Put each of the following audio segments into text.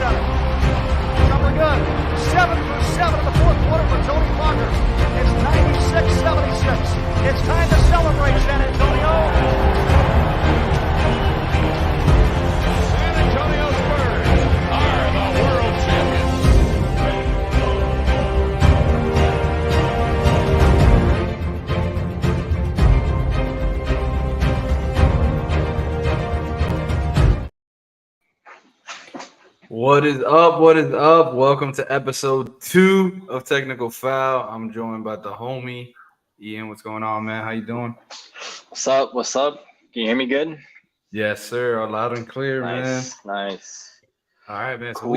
seven. Jumping good. 7 for 7 in the fourth quarter for Tony Parker. It's 96-76. It's time to celebrate, San Antonio. San Antonio Spurs are the world champions. What is up? What is up? Welcome to episode 2 of Technical Foul. I'm joined by the homie Ian. What's going on, man? How you doing? What's up? What's up? Can you hear me good? Yes, sir. Loud and clear, man. Nice. All right, man. So Cool.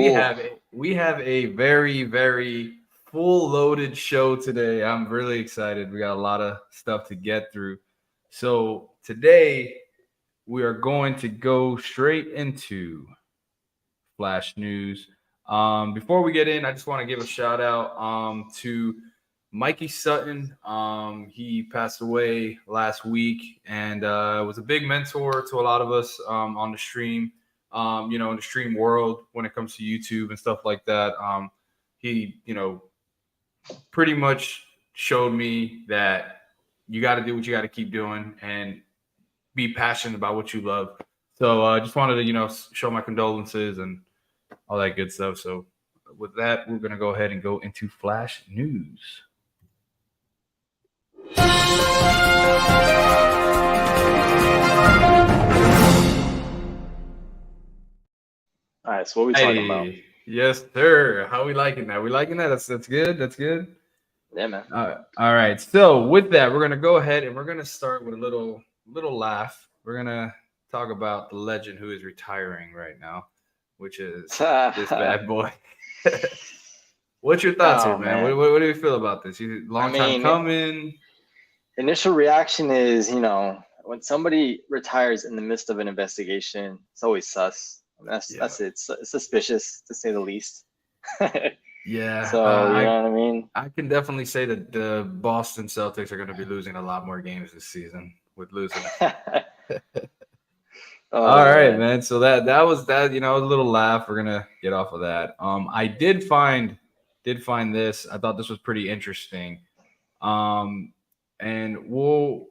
we have a very, very full loaded show today. I'm really excited. We got a lot of stuff to get through. So today we are going to go straight into Flash News. Before we get in, I just want to give a shout out to Mikey Sutton. He passed away last week and was a big mentor to a lot of us on the stream, in the stream world when it comes to YouTube and stuff like that. He, pretty much showed me that you got to do what you got to keep doing and be passionate about what you love. So I just wanted to, show my condolences and all that good stuff. So with that, we're going to go ahead and go into Flash News. All right, so what are we talking about? Yes, sir. How we liking that? We liking that? That's good. That's good. Yeah, man. All right. So with that, we're going to go ahead and we're going to start with a little laugh. We're going to talk about the legend who is retiring right now, which is this bad boy. What's your thoughts here, man? What do you feel about this? Time coming. Initial reaction is, when somebody retires in the midst of an investigation, it's always sus. That's it. It's suspicious, to say the least. Yeah. So, you know what I mean? I can definitely say that the Boston Celtics are going to be losing a lot more games this season with losing. All right, man. So that was that. A little laugh. We're gonna get off of that. I did find this. I thought this was pretty interesting. And we'll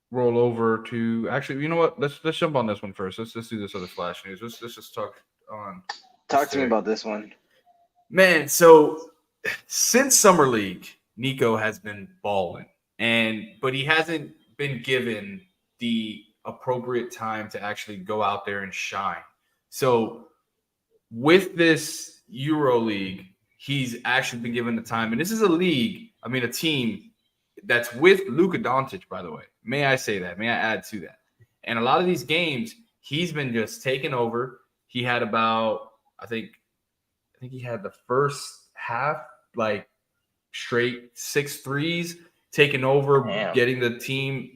roll over to actually. You know what? Let's jump on this one first. Let's do this other Flash News. Let's just talk on. Talk to me about this one, man. So since Summer League, Nico has been balling, but he hasn't been given the appropriate time to actually go out there and shine. So with this Euro League, he's actually been given the time. And this is a team that's with Luka Doncic, by the way. May I say that? May I add to that? And a lot of these games, he's been just taking over. He had about, I think he had the first half, like straight 6 threes, taking over, getting the team,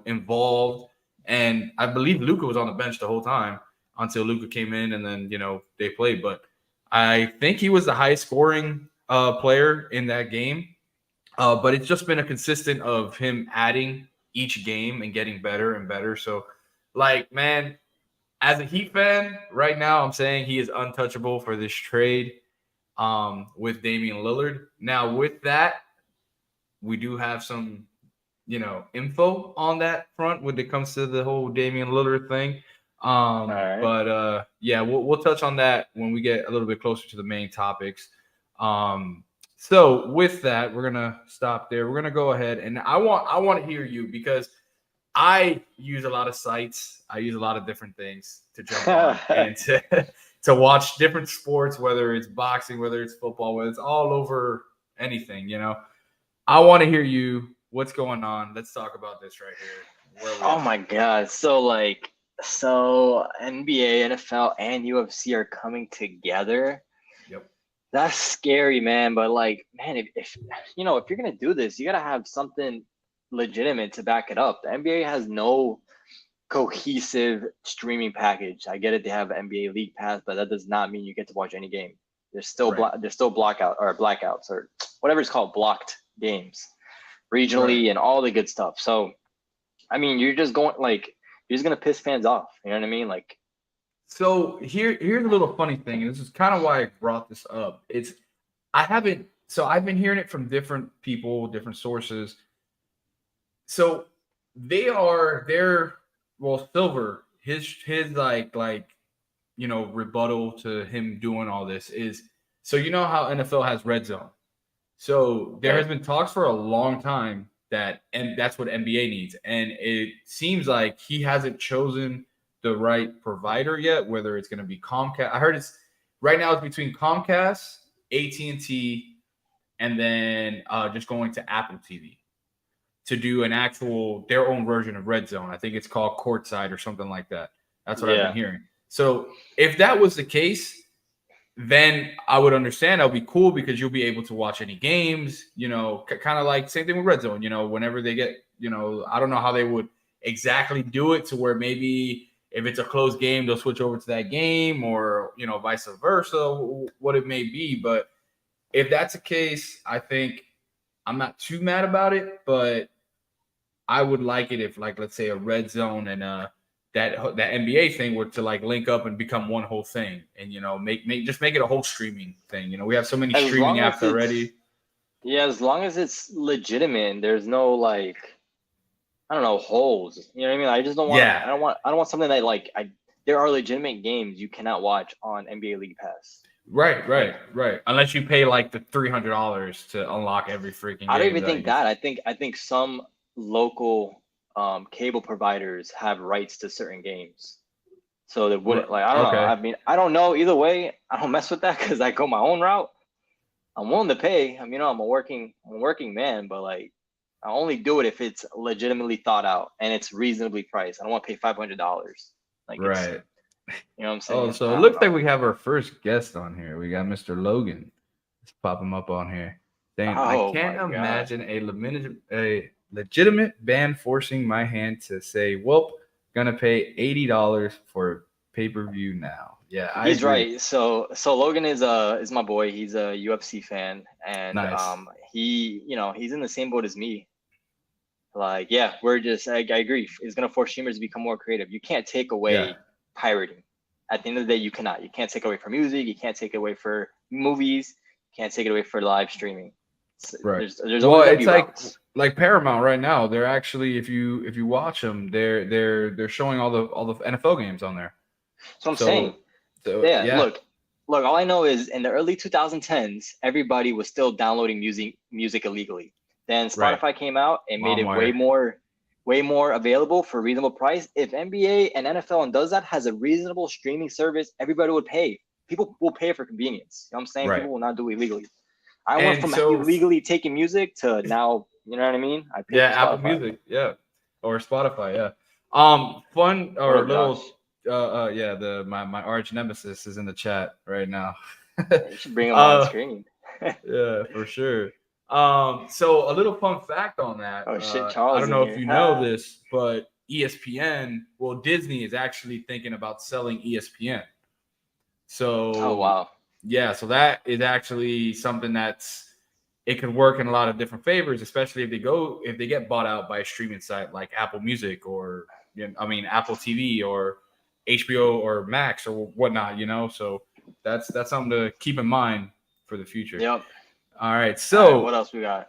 involved. And I believe Luka was on the bench the whole time until Luka came in and then, they played. But I think he was the highest scoring player in that game. But it's just been a consistent of him adding each game and getting better and better. So, man, as a Heat fan right now, I'm saying he is untouchable for this trade with Damian Lillard. Now, with that, we do have some info on that front when it comes to the whole Damian Lillard thing. right. But we'll touch on that when we get a little bit closer to the main topics. So with that, we're gonna stop there. We're gonna go ahead and I want to hear you because I use a lot of sites. I use a lot of different things to jump on and to watch different sports, whether it's boxing, whether it's football, whether it's all over anything. I want to hear you. What's going on? Let's talk about this right here. Oh my God. So NBA, NFL, and UFC are coming together. Yep. That's scary, man. But if you're gonna do this, you gotta have something legitimate to back it up. The NBA has no cohesive streaming package. I get it; they have NBA League Pass, but that does not mean you get to watch any game. There's still there's still blackouts or whatever it's called, blocked games, regionally and all the good stuff. So, you're just going you're just gonna piss fans off. You know what I mean? So here's a little funny thing, and this is kind of why I brought this up. I've been hearing it from different people, different sources. So they're well, Silver, his rebuttal to him doing all this is, so you know how NFL has red zone. So there has been talks for a long time and that's what NBA needs. And it seems like he hasn't chosen the right provider yet, whether it's going to be Comcast. I heard it's right now it's between Comcast, AT&T, and then just going to Apple TV to do their own version of Red Zone. I think it's called Courtside or something like that. That's what I've been hearing. So if that was the case, then I would understand. That'll be cool because you'll be able to watch any games, kind of like same thing with Red Zone, whenever they get, I don't know how they would exactly do it to where maybe if it's a close game, they'll switch over to that game or, vice versa, what it may be. But if that's the case, I think I'm not too mad about it, but I would like it if, like, let's say a Red Zone and that NBA thing were to like link up and become one whole thing, and make it a whole streaming thing. We have so many streaming apps already. Yeah, as long as it's legitimate, and there's no like, I don't know, holes. You know what I mean? I just don't want. Yeah. I don't want something that there are legitimate games you cannot watch on NBA League Pass. Right. Unless you pay like the $300 to unlock every freaking game. I don't even think that. I think some local cable providers have rights to certain games, so they wouldn't I don't know. I mean, I don't know. Either way, I don't mess with that because I go my own route. I'm willing to pay. I mean, I'm a working man, but I only do it if it's legitimately thought out and it's reasonably priced. I don't want to pay $500. Right. You know what I'm saying? Oh, so it looks like we have our first guest on here. We got Mr. Logan. Let's pop him up on here. Saying, I can't imagine a legitimate band forcing my hand to say, "Well, gonna pay $80 for pay-per-view now." Yeah, he's right. So Logan is my boy. He's a UFC fan, and nice. He's in the same boat as me. We're just I agree. It's gonna force streamers to become more creative. You can't take away pirating. At the end of the day, you cannot. You can't take away from music. You can't take it away for movies. You can't take it away for live streaming. Right. There's always it's like Paramount right now. They're actually, if you watch them, they're showing all the NFL games on there. That's what I'm saying. So, yeah. Look. All I know is in the early 2010s, everybody was still downloading music illegally. Then Spotify came out and made it way more available for a reasonable price. If NBA and NFL does that, has a reasonable streaming service, everybody would pay. People will pay for convenience. You know what I'm saying? Right. People will not do it illegally. I went from illegally taking music to now, you know what I mean? I pay for Apple Music, or Spotify, fun or little, my arch nemesis is in the chat right now. You should bring him on screen. Yeah, for sure. So a little fun fact on that. Oh shit, Charles! I don't know if you know this, but ESPN, Disney is actually thinking about selling ESPN. So, oh wow. Yeah, so that is actually something it could work in a lot of different favors, especially if they get bought out by a streaming site like Apple Music or Apple TV or HBO or Max or whatnot, So that's something to keep in mind for the future. Yep. All right. So what else we got?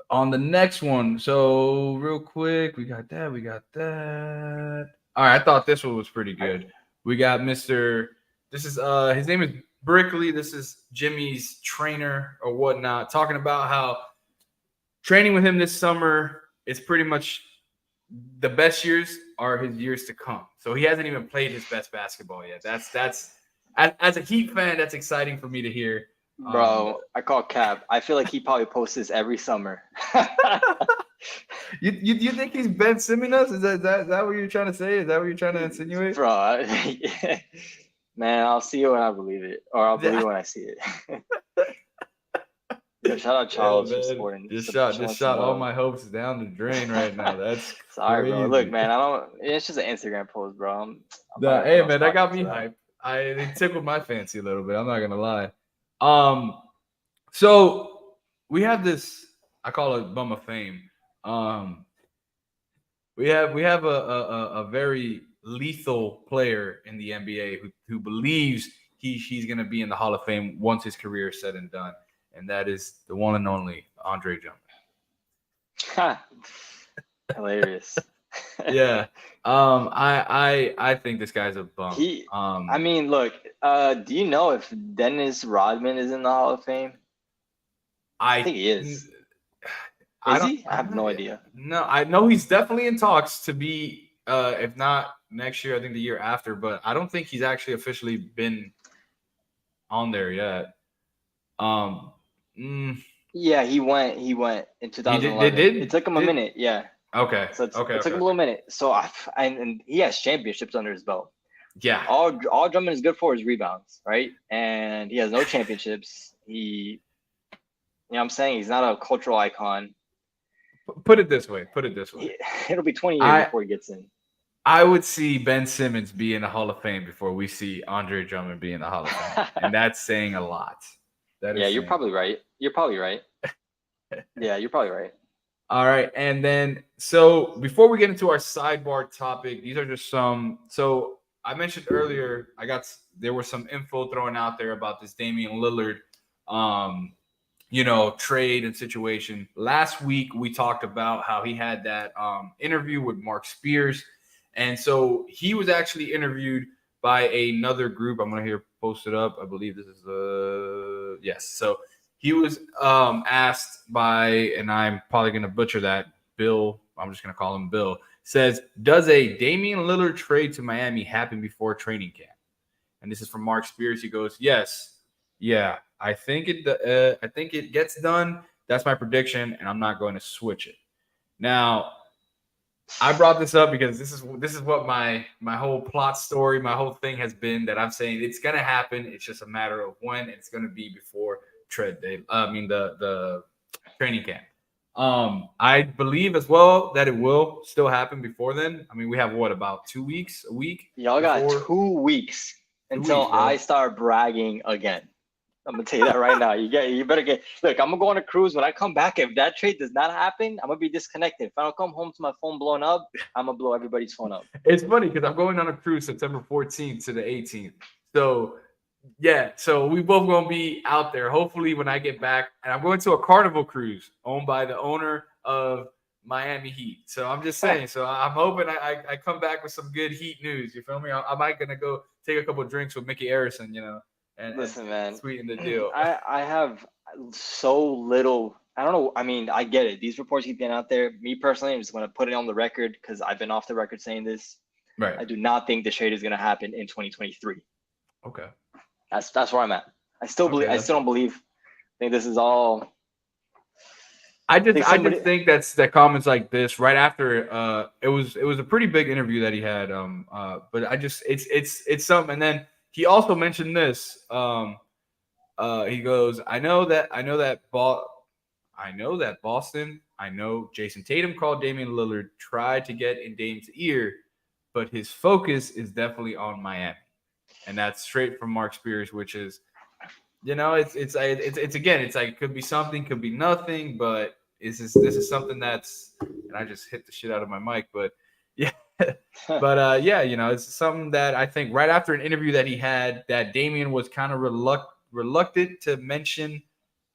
On the next one, so real quick, we got that. All right, I thought this one was pretty good. We got Mr. This is his name is Brickley. This is Jimmy's trainer or whatnot, talking about how training with him this summer is pretty much the best years are his years to come. So he hasn't even played his best basketball yet. That's as a Heat fan, that's exciting for me to hear. Bro, I call Cap. I feel like he probably posts this every summer. You think he's Ben Simmons us? Is that what you're trying to say? Is that what you're trying to insinuate? Bro, man, I'll see it when I believe it, or I'll believe it when I see it. Yeah, shout out Charles for supporting. Just shot all my hopes down the drain right now. That's sorry, crazy. Bro. Look, man, It's just an Instagram post, bro. Hey, man, that got me hyped. It tickled my fancy a little bit. I'm not gonna lie. So we have this. I call it Bum of Fame. We have a very lethal player in the NBA who believes he's going to be in the Hall of Fame once his career is said and done, and that is the one and only Andre Drummond. Hilarious. Yeah. I think this guy's a bum. I mean, look. Do you know if Dennis Rodman is in the Hall of Fame? I think he is. Is he? I have no idea. No, I know he's definitely in talks to be, if not next year, I think the year after, but I don't think he's actually officially been on there yet. Yeah, he went in 2011. It took him a minute. Yeah. Okay. So it took him a little minute. So and he has championships under his belt. Yeah. All Drummond is good for is rebounds, right? And he has no championships. You know what I'm saying? He's not a cultural icon. Put it this way. It'll be 20 years before he gets in. I would see Ben Simmons be in the Hall of Fame before we see Andre Drummond be in the Hall of Fame. And that's saying a lot. You're probably right. Yeah, you're probably right. All right. And then, so before we get into our sidebar topic, these are just some. So I mentioned earlier, there was some info thrown out there about this Damian Lillard, trade and situation. Last week, we talked about how he had that interview with Mark Spears. And so he was actually interviewed by another group. I'm going to post it up. I believe this is yes. So he was asked by, and I'm probably going to butcher that, Bill, I'm just going to call him Bill, says, does a Damian Lillard trade to Miami happen before training camp? And this is from Mark Spears. He goes, yes. Yeah, I think it gets done. That's my prediction, and I'm not going to switch it. Now, I brought this up because this is what my whole plot story, my whole thing has been, that I'm saying it's going to happen. It's just a matter of when. It's going to be before the training camp. I believe as well that it will still happen before then. I mean, we have about 2 weeks, a week. Y'all got 2 weeks until I start bragging again. I'm gonna tell you that right now. You better get. Look, I'm gonna go on a cruise. When I come back, if that trade does not happen, I'm gonna be disconnected. If I don't come home to my phone blown up, I'm gonna blow everybody's phone up. It's funny because I'm going on a cruise September 14th to the 18th. So yeah, so we both gonna be out there. Hopefully, when I get back, and I'm going to a Carnival cruise owned by the owner of Miami Heat. So I'm just saying. So I'm hoping I come back with some good Heat news. You feel me? I might gonna go take a couple of drinks with Mickey Arison. And listen, man, sweeten the deal. I have so little. I don't know. I mean, I get it. These reports keep getting out there. Me personally, I'm just going to put it on the record because I've been off the record saying this. Right. I do not think the trade is going to happen in 2023. Okay. That's where I'm at. I still believe. I still don't believe. I think this is all. I just think that comments like this right after it was a pretty big interview that he had. But it's something. And then he also mentioned this. He goes, I know that Boston. I know Jason Tatum called Damian Lillard, tried to get in Dame's ear, but his focus is definitely on Miami, and that's straight from Mark Spears, which is, it's again, it's like, could be something, could be nothing, but this is something that's, and I just hit the shit out of my mic, but yeah. But it's something that I think right after an interview that he had, that Damian was kind of reluctant to mention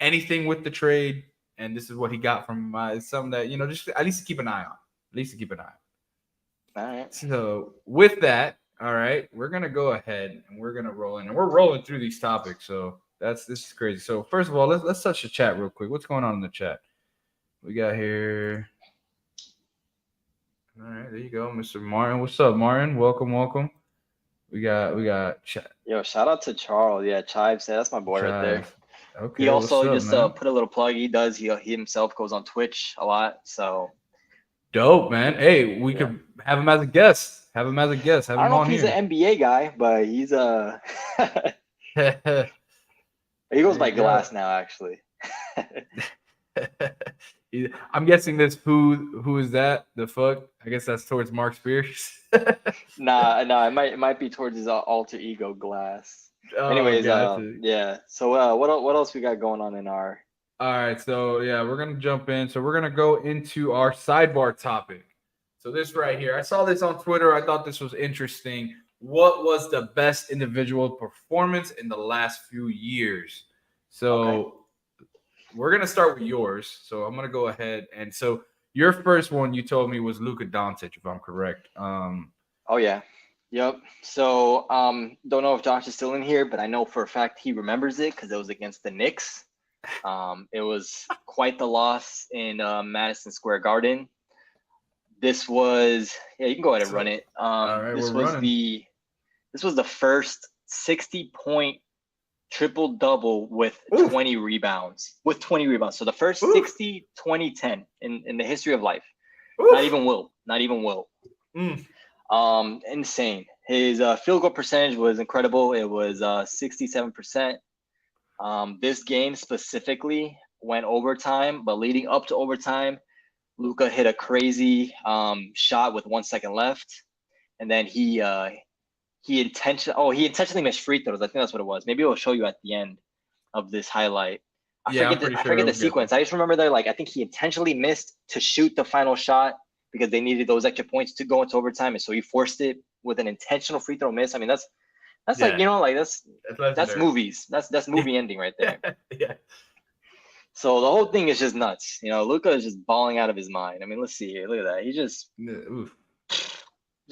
anything with the trade, and this is what he got from something that just at least to keep an eye on. All right. So with that, all right, we're gonna go ahead and we're gonna roll in, and we're rolling through these topics. So this is crazy. So first of all, let's touch the chat real quick. What's going on in the chat? We got here. All right, there you go, Mr. Martin. What's up, Martin? Welcome. We got chat. Yo, shout out to Charles. Yeah, Chives. That's my boy right there. Okay. He also just put a little plug. He himself goes on Twitch a lot. So dope, man. Hey, we could have him as a guest. Have him on here. I don't know if he's an NBA guy, but he's he goes by Glass now, actually. I'm guessing this. Who is that? The fuck? I guess that's towards Mark Spears. Nah. It might be towards his alter ego Glass. Oh, anyways, yeah. So what else we got going on in our? All right, so yeah, we're gonna jump in. So we're gonna go into our sidebar topic. So this right here, I saw this on Twitter. I thought this was interesting. What was the best individual performance in the last few years? So we're gonna start with yours. So I'm gonna go ahead and so your first one you told me was Luka Doncic, if I'm correct. Oh yeah. Yep. So don't know if Josh is still in here, but I know for a fact he remembers it because it was against the Knicks. It was quite the loss in Madison Square Garden. This was you can go ahead and run it. All right, this we're was running. this was the first 60-point triple-double with 20 rebounds. So the first 60, 20, 10 in the history of life. Not even Will. Insane. His field goal percentage was incredible. It was 67%. This game specifically went overtime, but leading up to overtime, Luka hit a crazy shot with 1 second left, and then he intentionally missed free throws. I think that's what it was. Maybe I'll show you at the end of this highlight. I forget the sequence. I just remember that I think he intentionally missed to shoot the final shot because they needed those extra points to go into overtime, and so he forced it with an intentional free throw miss. I mean, that's like that's movies. That's movie ending right there. Yeah. So the whole thing is just nuts. Luka is just balling out of his mind. I mean, let's see here. Look at that. He just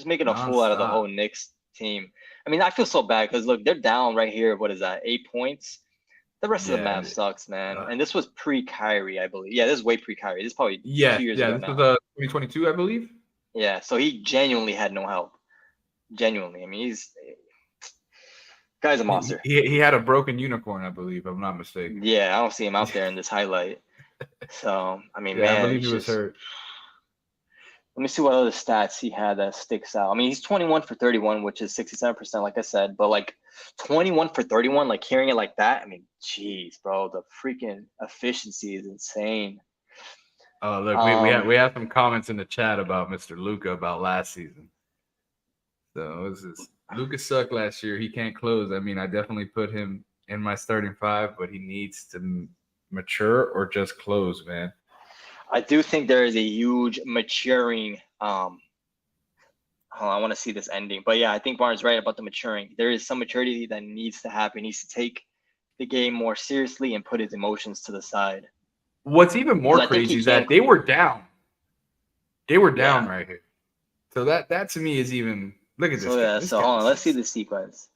making a fool out of the whole Knicks team. I mean, I feel so bad because look, they're down right here. What is that? 8 points. The rest of the map sucks, man. And this was pre-Kyrie, I believe. Yeah, this is way pre-Kyrie. This is probably 2 years ago now. This was 2022, I believe. Yeah, so he genuinely had no help. Genuinely. I mean, guy's a monster. He had a broken unicorn, I believe, if I'm not mistaken. Yeah, I don't see him out there in this highlight. So, I mean, I believe he was hurt. Let me see what other stats he had that sticks out. I mean, he's 21 for 31, which is 67%, like I said. But, 21 for 31, hearing it like that, I mean, jeez, bro, the freaking efficiency is insane. Oh, look, we have some comments in the chat about Mr. Luka about last season. So, Luka sucked last year. He can't close. I mean, I definitely put him in my starting five, but he needs to mature or just close, man. I do think there is a huge maturing. I want to see this ending, but yeah, I think Barnes right about the maturing. There is some maturity that needs to happen. He needs to take the game more seriously and put his emotions to the side. What's even more crazy is that they were down. They were down right here. So that to me is even look at this. So yeah, so hold on, let's see the sequence.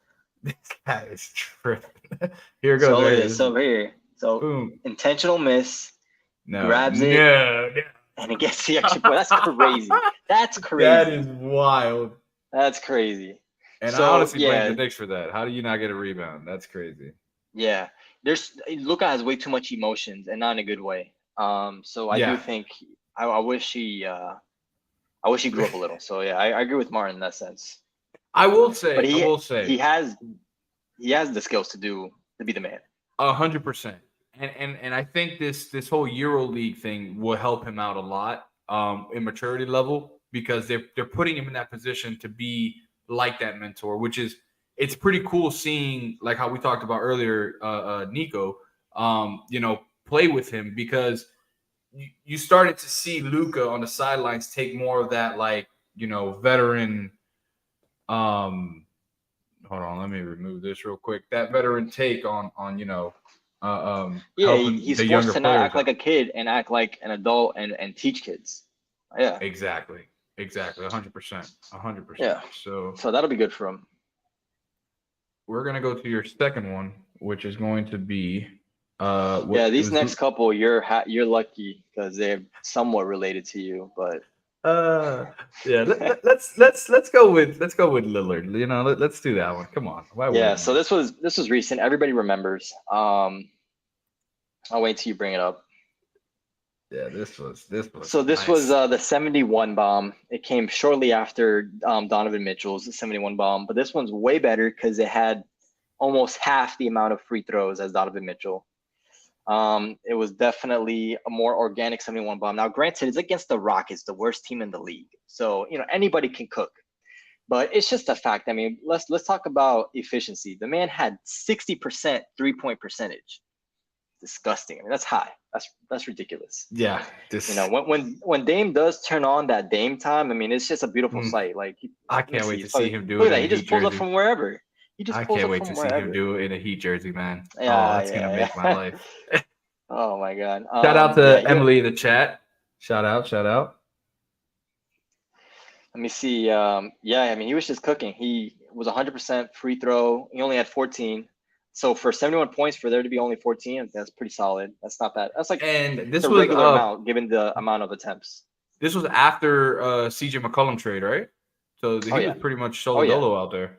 This guy is tripping. Here goes. So it is. So here. So boom. Intentional miss. No, grabs it. No. And it gets the extra point. That's crazy. That's crazy. That is wild. That's crazy. And I honestly blame the Knicks for that. How do you not get a rebound? That's crazy. Yeah. Luka has way too much emotions and not in a good way. So I do think I wish he grew up a little. So yeah, I agree with Martin in that sense. I will say he has the skills to be the man. 100%. And I think this whole EuroLeague thing will help him out a lot in maturity level because they're putting him in that position to be like that mentor, which is it's pretty cool seeing like how we talked about earlier, Nico, play with him because you started to see Luka on the sidelines take more of that veteran. Hold on, let me remove this real quick. That veteran take on he's forced to not act like a kid and act like an adult and teach kids. Yeah, exactly 100%. Yeah, so that'll be good for him. We're gonna go to your second one, which is going to be these next couple you're lucky because they're somewhat related to you, but let's go with Lillard. Let's do that one. Come on. So this was recent. Everybody remembers. I'll wait till you bring it up. Yeah, this was. So this was the 71 bomb. It came shortly after Donovan Mitchell's 71 bomb, but this one's way better because it had almost half the amount of free throws as Donovan Mitchell. It was definitely a more organic 71 bomb. Now, granted, it's against the Rockets, the worst team in the league. So, anybody can cook. But it's just a fact. I mean, let's talk about efficiency. The man had 60% 3-point percentage. Disgusting. I mean, that's high. That's ridiculous. Yeah, this You know, when Dame does turn on that Dame time, I mean, it's just a beautiful sight. Like, I let me can't wait see. to So, see him do look it at in that. a He just Heat pulls up jersey. from wherever. He just I pulls can't up wait from to see wherever. him do it in a Heat jersey, man. Yeah, That's gonna make my life. Oh my God. Shout out to yeah, you know, Emily in the chat. Shout out. let me see. Yeah, I mean, he was just cooking. He was 100% free throw. He only had 14. So for 71 points, for there to be only 14, that's pretty solid. That's not bad. That's like And this the was regular amount given the amount of attempts. this was after CJ McCollum trade, right? So he was pretty much solo dolo out there.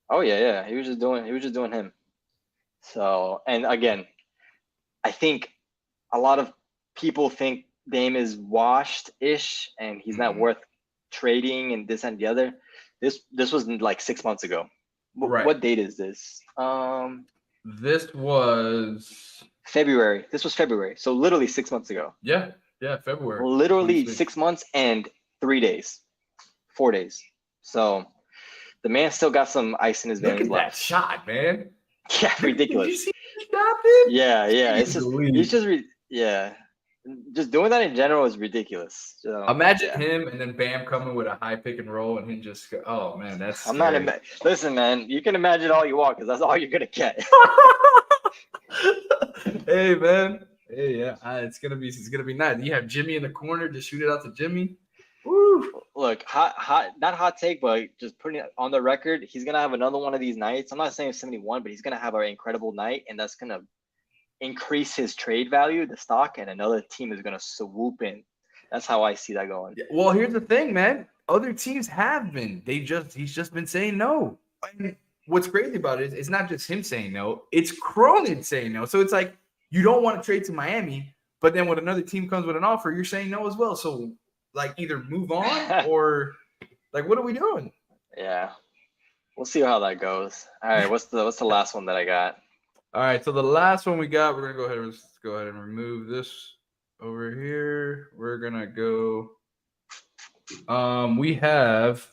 Oh yeah. He was just doing him. So, and again, I think a lot of people think Dame is washed-ish and he's not worth trading and this and the other. This was like 6 months ago. Right. What date is this? This was February. This was February. So literally 6 months ago. Yeah, February. Literally 6 months and 3 days. 4 days. So the man still got some ice in his veins Look at left. that shot, man. Yeah, ridiculous. Did you see that shot, man? Yeah. It's just just doing that in general is ridiculous. So, Imagine him and then Bam coming with a high pick and roll and him just go, oh man, that's I'm scary. not listen, man, you can imagine all you want because that's all you're gonna get. Hey man. Hey, yeah. It's gonna be nice. You have Jimmy in the corner, just shoot it out to Jimmy. Woo. Look, not hot take, but just putting it on the record, he's gonna have another one of these nights. I'm not saying 71, but he's gonna have an incredible night, and that's gonna increase his trade value, the stock, and another team is gonna swoop in. That's how I see that going. Well, here's the thing, man. Other teams have been. He's just been saying no. And what's crazy about it is it's not just him saying no, it's Cronin saying no. So it's like you don't want to trade to Miami, but then when another team comes with an offer, you're saying no as well. So like either move on or like what are we doing? Yeah. We'll see how that goes. All right, what's the last one that I got? All right, so the last one we got, we're gonna go ahead and remove this over here. We're gonna go. We have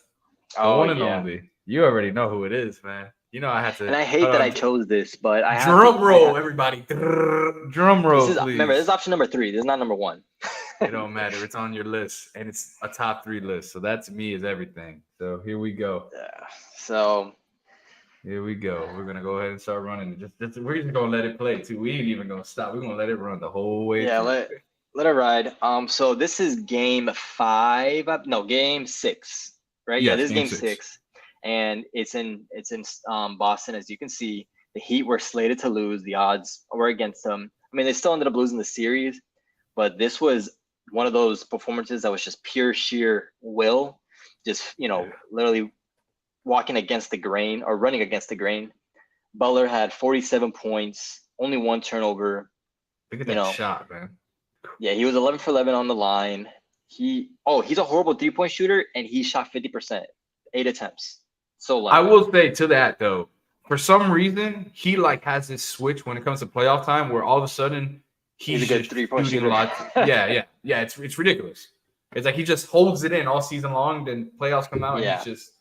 the one and only. You already know who it is, man. You know I had to. And I hate that I chose this, but I have drum roll, everybody. Drum roll, please. Remember, this is option number 3. This is not number 1. It don't matter. It's on your list, and it's a top 3 list. So that to me is everything. So here we go. Yeah. So. Here we go. We're gonna go ahead and start running. We're just gonna let it play too. We ain't even gonna stop. We're gonna let it run the whole way. Yeah, let it ride. So this is game 5. No, game 6. Right? Yes, yeah, this is game 6. 6. And it's in Boston, as you can see. The Heat were slated to lose. The odds were against them. I mean, they still ended up losing the series, but this was one of those performances that was just pure sheer will. Just, literally walking against the grain or running against the grain. Butler had 47 points, only 1 turnover. Look at that shot, man. Yeah, he was 11 for 11 on the line. He's a horrible 3-point shooter, and he shot 50%, 8 attempts. So I will say to that though, for some reason he has this switch when it comes to playoff time where all of a sudden he's a good 3-point shooter. Yeah. It's ridiculous. It's like he just holds it in all season long. Then playoffs come out and he's just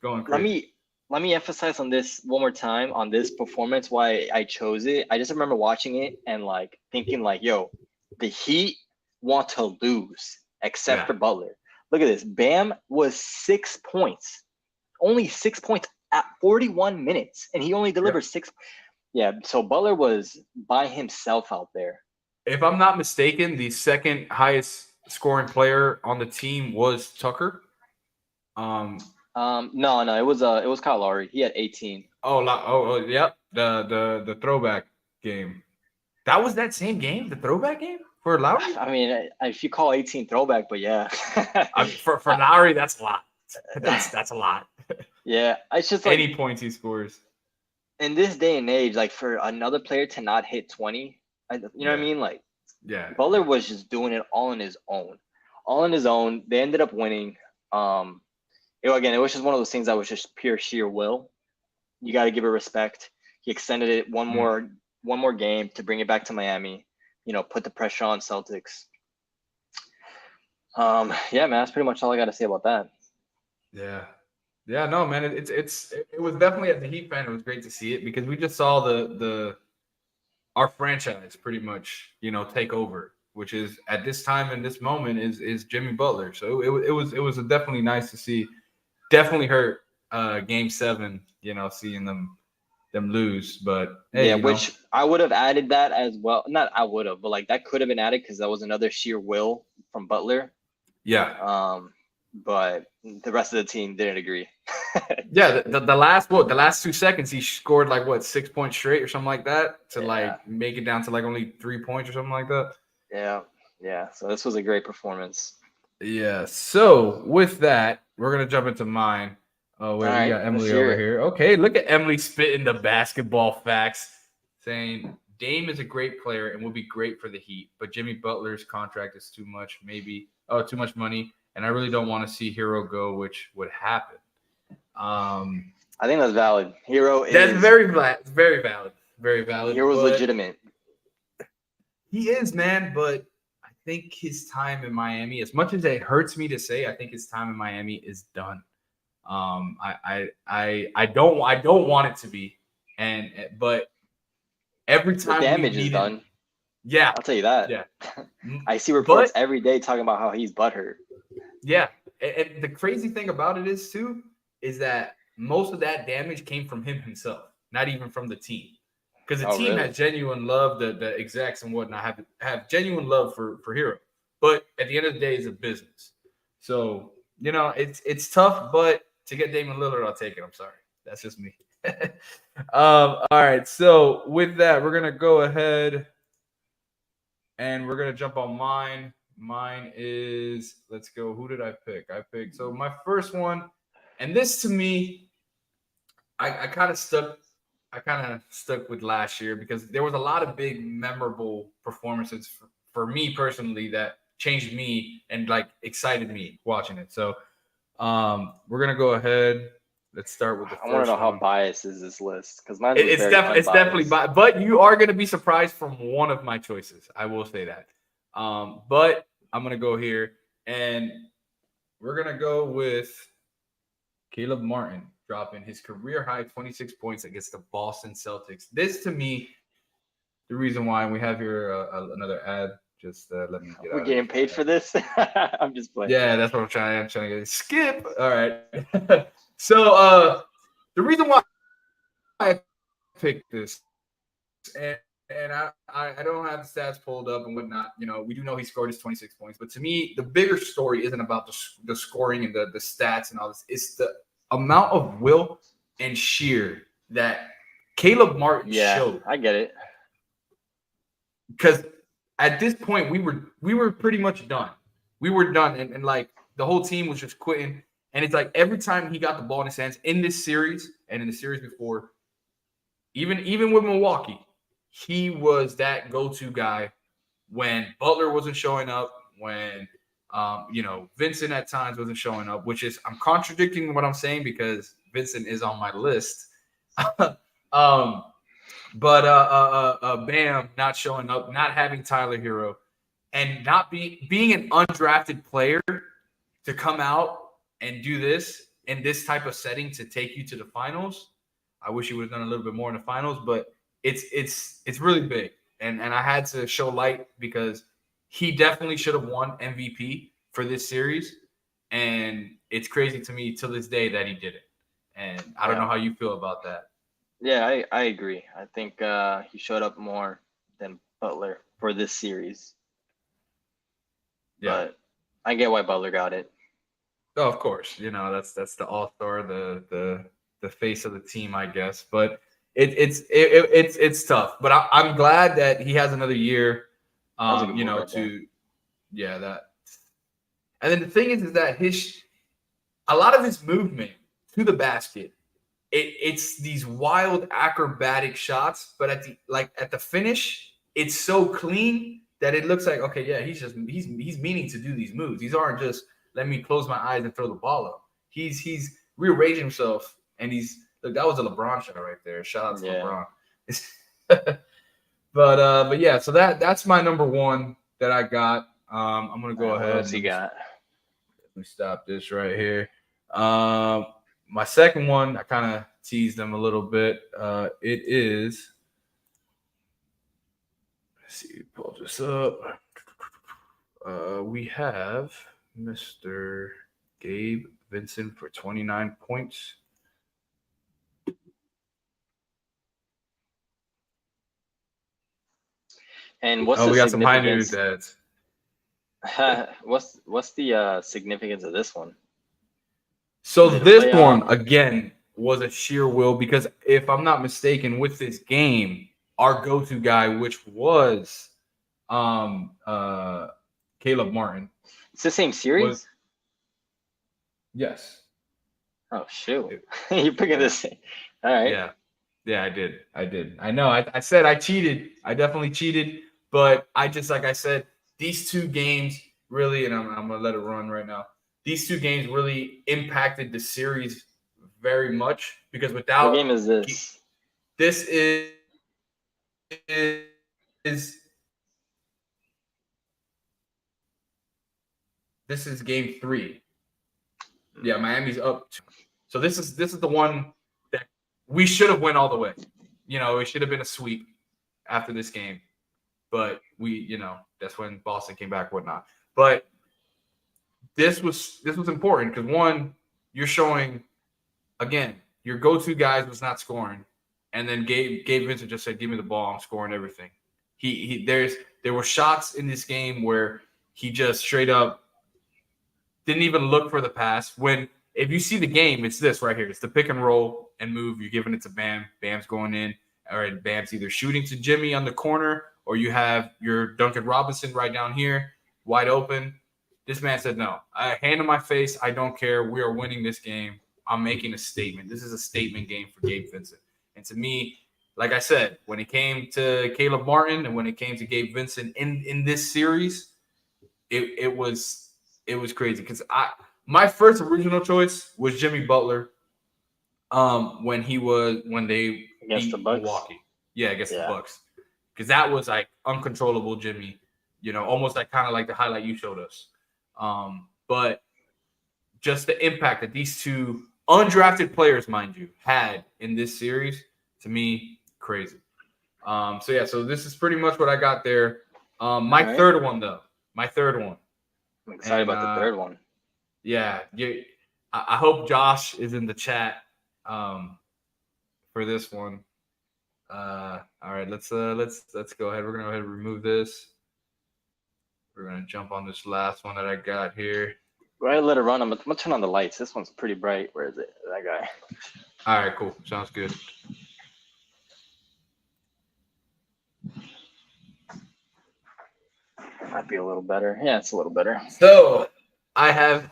going crazy. Let me emphasize on this one more time on this performance why I chose it. I just remember watching it and thinking yo, the Heat want to lose except for Butler. Look at this. Bam was 6 points. Only 6 points at 41 minutes, and he only delivered 6. Yeah, so Butler was by himself out there. If I'm not mistaken, the second highest scoring player on the team was Tucker. No, it was Kyle Lowry. He had 18. Yep. The throwback game. That was that same game, the throwback game for Lowry? I mean, if you call 18 throwback, but yeah. For Lowry, that's a lot. That's a lot. Yeah, it's just any points he scores. In this day and age, for another player to not hit 20, you know what I mean? Butler was just doing it all on his own. They ended up winning. Again, it was just one of those things that was just pure sheer will. You got to give it respect. He extended it one more game to bring it back to Miami. Put the pressure on Celtics. Yeah, man, that's pretty much all I got to say about that. Yeah, no, man. It was definitely, as a Heat fan, it was great to see it because we just saw the our franchise pretty much, take over, which is at this time and this moment is Jimmy Butler. So it was definitely nice to see. Definitely hurt game 7, seeing them lose. But hey, Yeah, which I would have added that as well. Not I would have, but like that could have been added because that was another sheer will from Butler. yeah. But the rest of the team didn't agree. Yeah, the last 2 seconds he scored like 6 points straight or something like that to like make it down to like only 3 points or something like that. Yeah. So this was a great performance. Yeah. So with that, we're gonna jump into mine. Oh wait, we got Emily over here. Okay, look at Emily spitting the basketball facts, saying Dame is a great player and will be great for the Heat, but Jimmy Butler's contract is too much money, and I really don't want to see Hero go, which would happen. I think that's valid. That's very valid. Very valid. Very valid. Hero's legitimate. He is, man, but I think his time in Miami, as much as it hurts me to say, I think his time in Miami is done. I don't want it to be, but every time the damage is done. Yeah, I'll tell you that. Yeah, I see reports every day talking about how he's butthurt. Yeah, and the crazy thing about it is that most of that damage came from him himself, not even from the team, because the team has genuine love. The execs and whatnot have genuine love for Hero, but at the end of the day, it's a business. So it's tough, but to get Damian Lillard, I'll take it. I'm sorry, that's just me. All right, so with that, we're gonna go ahead and we're gonna jump on mine. Mine is, let's go. Who did I pick? So my first one, and this to me, I kind of stuck with last year because there was a lot of big memorable performances for me personally that changed me and like excited me watching it. So we're gonna go ahead. Let's start with the first one. I want to know how biased is this list, because mine it's definitely biased, but you are gonna be surprised from one of my choices. I will say that. But I'm gonna go here, and we're gonna go with Caleb Martin dropping his career high 26 points against the Boston Celtics. This to me, the reason why we have here another ad. Just let me get. We're getting paid for this. I'm just playing. Yeah, that's what I'm trying to get. Skip. All right. So the reason why I picked this, and I don't have the stats pulled up and whatnot. We do know he scored his 26 points, but to me, the bigger story isn't about the scoring and the stats and all this. It's the amount of will and sheer that Caleb Martin showed. I get it. Because at this point, we were pretty much done. We were done, and like the whole team was just quitting. And it's like every time he got the ball in his hands in this series and in the series before, even with Milwaukee, he was that go-to guy when Butler wasn't showing up, when Vincent at times wasn't showing up, which is, I'm contradicting what I'm saying because Vincent is on my list. But Bam not showing up, not having Tyler Hero, and not being an undrafted player to come out and do this in this type of setting to take you to the finals. I wish he would have done a little bit more in the finals, but it's really big. And I had to show light because he definitely should have won MVP for this series. And it's crazy to me to this day that he didn't. And I don't know how you feel about that. Yeah, I agree. I think he showed up more than Butler for this series. Yeah. But I get why Butler got it. Oh, of course. That's the all-star, the face of the team, I guess. But it's tough. But I'm glad that he has another year. That. And then the thing is that a lot of his movement to the basket, it's these wild acrobatic shots, but at the finish, it's so clean that it looks like, okay, yeah, he's meaning to do these moves. These aren't just let me close my eyes and throw the ball up. He's rearranging himself, and that was a LeBron shot right there. Shout out to LeBron. But yeah, so that's my number one that I got. I'm gonna go ahead. What else you got? Let me stop this right here. My second one, I kind of teased them a little bit. It is Let's see, pull this up. We have Mr. Gabe Vincent for 29 points. And what's Oh, the we got some high news significance? ads. what's the significance of this one? So Is it a this playoff? one again was a sheer will because if I'm not mistaken, with this game, our go-to guy, which was Caleb Martin, It's the same series? was yes. Oh shoot. You're picking this. All right. Yeah. Yeah, I did. I know. I said I cheated. I definitely cheated. But I just, like I said, these two games really, and I'm going to let it run right now. These two games really impacted the series very much because without What game is this? this is game 3. Yeah, Miami's up. So this is the one that we should have went all the way. You know, it should have been a sweep after this game. But that's when Boston came back, whatnot. But this was important because one, you're showing again, your go-to guys was not scoring. And then Gabe Vincent just said, give me the ball, I'm scoring everything. There were shots in this game where he just straight up didn't even look for the pass. When if you see the game, it's this right here. It's the pick and roll and move. You're giving it to Bam. Bam's going in. Or Bam's either shooting to Jimmy on the corner or you have your Duncan Robinson right down here, wide open. This man said, no, hand in my face. I don't care. We are winning this game. I'm making a statement. This is a statement game for Gabe Vincent. And to me, like I said, when it came to Caleb Martin and when it came to Gabe Vincent in this series, it was crazy because my first original choice was Jimmy Butler. When they Against beat the Bucks? Milwaukee, against the Yeah. Bucks, because that was like uncontrollable Jimmy, almost like kind of like the highlight you showed us. But just the impact that these two undrafted players, mind you, had in this series, to me, crazy. So this is pretty much what I got there. My All right. third one, though. My third one. I'm excited And, about the third one. Yeah, I hope Josh is in the chat for this one. All right, let's go ahead. We're gonna go ahead and remove this. We're gonna jump on this last one that I got here. Go ahead and let it run. I'm gonna turn on the lights. This one's pretty bright. Where is it? That guy. All right, cool. Sounds good. Might be a little better. Yeah, it's a little better. So I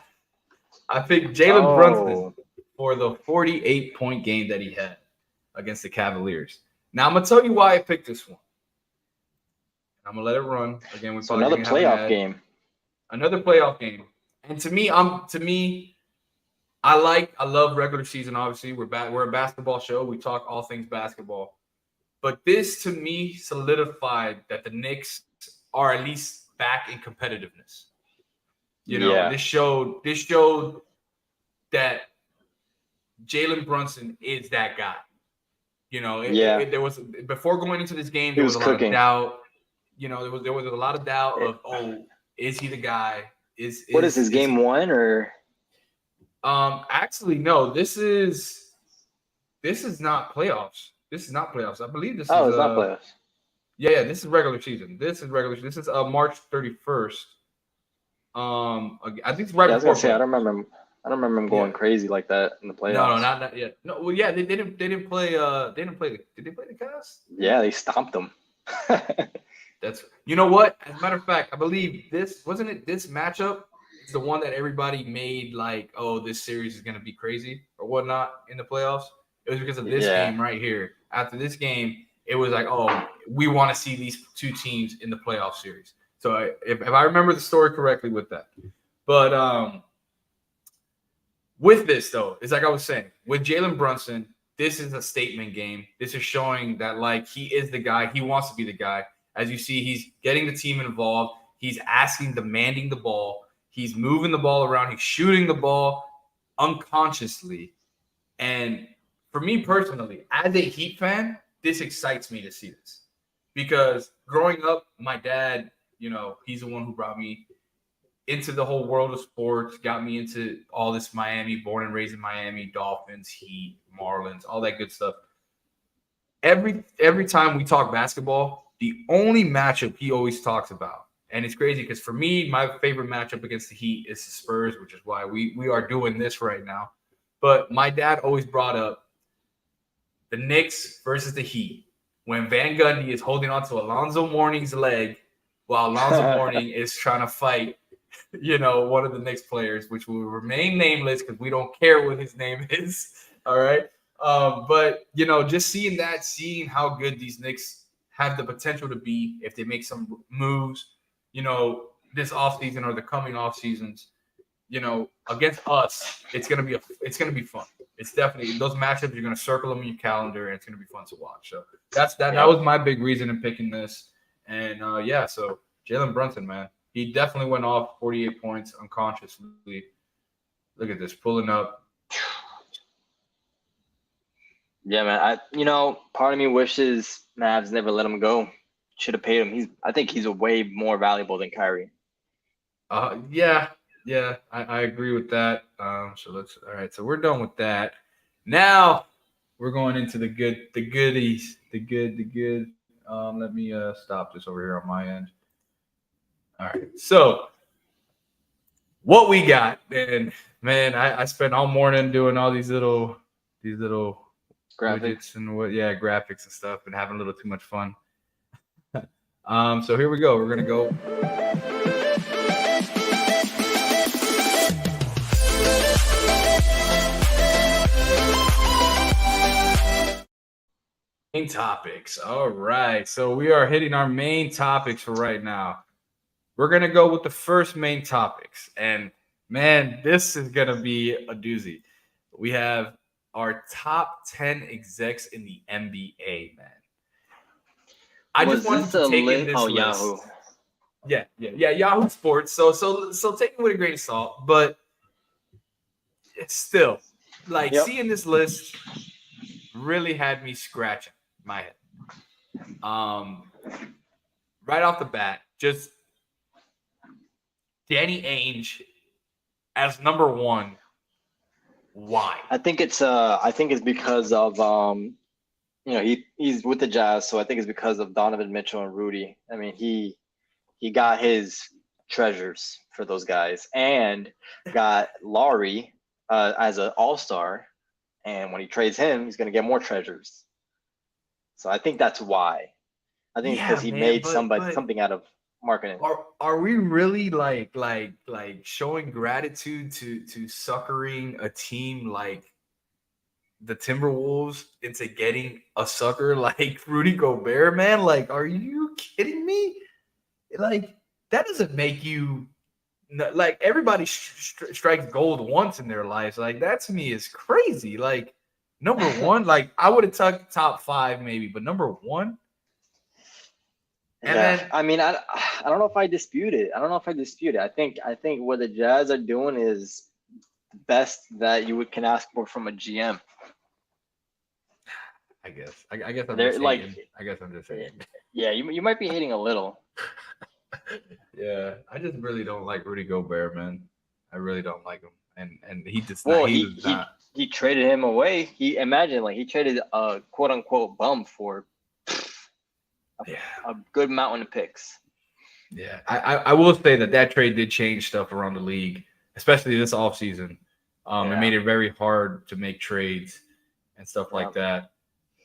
picked Jalen Brunson Oh, for the 48-point game that he had against the Cavaliers. Now I'm gonna tell you why I picked this one. I'm gonna let it run again. so another playoff game. Another playoff game. And to me, I love regular season. Obviously, we're a basketball show. We talk all things basketball. But this to me solidified that the Knicks are at least back in competitiveness. Yeah. This showed that Jalen Brunson is that guy. There was before going into this game, there was a lot of doubt. There was a lot of doubt of, is he the guy? What is this, game 1 or? Actually, no. This is not playoffs. This is not playoffs. I believe this is. Oh, it's not playoffs. Yeah, this is regular season. This is March 31st. I think it's right Yeah, I was before. gonna say I don't remember him going crazy like that in the playoffs. No, not yet. No, well, yeah, they didn't play. Did they play the Cavs? Yeah, they stomped them. That's what. As a matter of fact, I believe this matchup is the one that everybody made like, oh, this series is gonna be crazy or whatnot in the playoffs. It was because of this game right here. After this game, it was like, oh, we want to see these two teams in the playoff series. So if I remember the story correctly with that, but with this though, it's like I was saying with Jalen Brunson, this is a statement game. This is showing that like he is the guy. He wants to be the guy. As you see, he's getting the team involved. He's demanding the ball. He's moving the ball around. He's shooting the ball unconsciously. And for me personally, as a Heat fan, this excites me to see this. because growing up, my dad, he's the one who brought me into the whole world of sports, got me into all this Miami, born and raised in Miami, Dolphins, Heat, Marlins, all that good stuff. Every time we talk basketball, the only matchup he always talks about, and it's crazy because for me, my favorite matchup against the Heat is the Spurs, which is why we are doing this right now. But my dad always brought up the Knicks versus the Heat when Van Gundy is holding on to Alonzo Mourning's leg while Alonzo Mourning is trying to fight one of the Knicks players, which will remain nameless because we don't care what his name is. All right. But, just seeing how good these Knicks have the potential to be if they make some moves, this offseason or the coming off seasons, against us, it's going to be fun. It's definitely those matchups. You're going to circle them in your calendar and it's going to be fun to watch. So that was my big reason in picking this. And so Jalen Brunson, man. He definitely went off 48 points unconsciously. Look at this, pulling up. Yeah, man. Part of me wishes Mavs never let him go. Should have paid him. I think he's a way more valuable than Kyrie. Yeah, I agree with that. All right, so we're done with that. Now we're going into the goodies, the good. Let me stop this over here on my end. All right, so what we got, and man, I spent all morning doing all these little graphics and graphics and stuff, and having a little too much fun. So here we go. We're gonna go. Main topics. All right, so we are hitting our main topics for right now. We're going to go with the first main topics. And, man, this is going to be a doozy. We have our top 10 execs in the NBA, man. I just wanted to take in this list. Yahoo. Yeah, Yahoo Sports. So take it with a grain of salt. But it's still, seeing this list really had me scratching my head. Right off the bat, just Danny Ainge as number one. Why? I think it's because of he's with the Jazz, so I think it's because of Donovan Mitchell and Rudy. I mean, he got his treasures for those guys and got Lowry as an all-star, and when he trades him, he's going to get more treasures. So I think that's why. I think because he made something out of marketing. Are we really like showing gratitude to suckering a team like the Timberwolves into getting a sucker like Rudy Gobert, man? Like, are you kidding me? Like, that doesn't make you like everybody strikes gold once in their lives. Like, that to me is crazy. Like, number one, like I would have took top 5 maybe, but number one. And then, I mean, I don't know if I dispute it. I think what the Jazz are doing is the best that you can ask from a GM. I guess I'm just saying. Yeah, you might be hating a little. Yeah, I just really don't like Rudy Gobert, man. I really don't like him, and he just he traded him away. He traded a quote unquote bum for a good mountain of picks. Yeah, I will say that trade did change stuff around the league, especially this offseason. It made it very hard to make trades and stuff like that.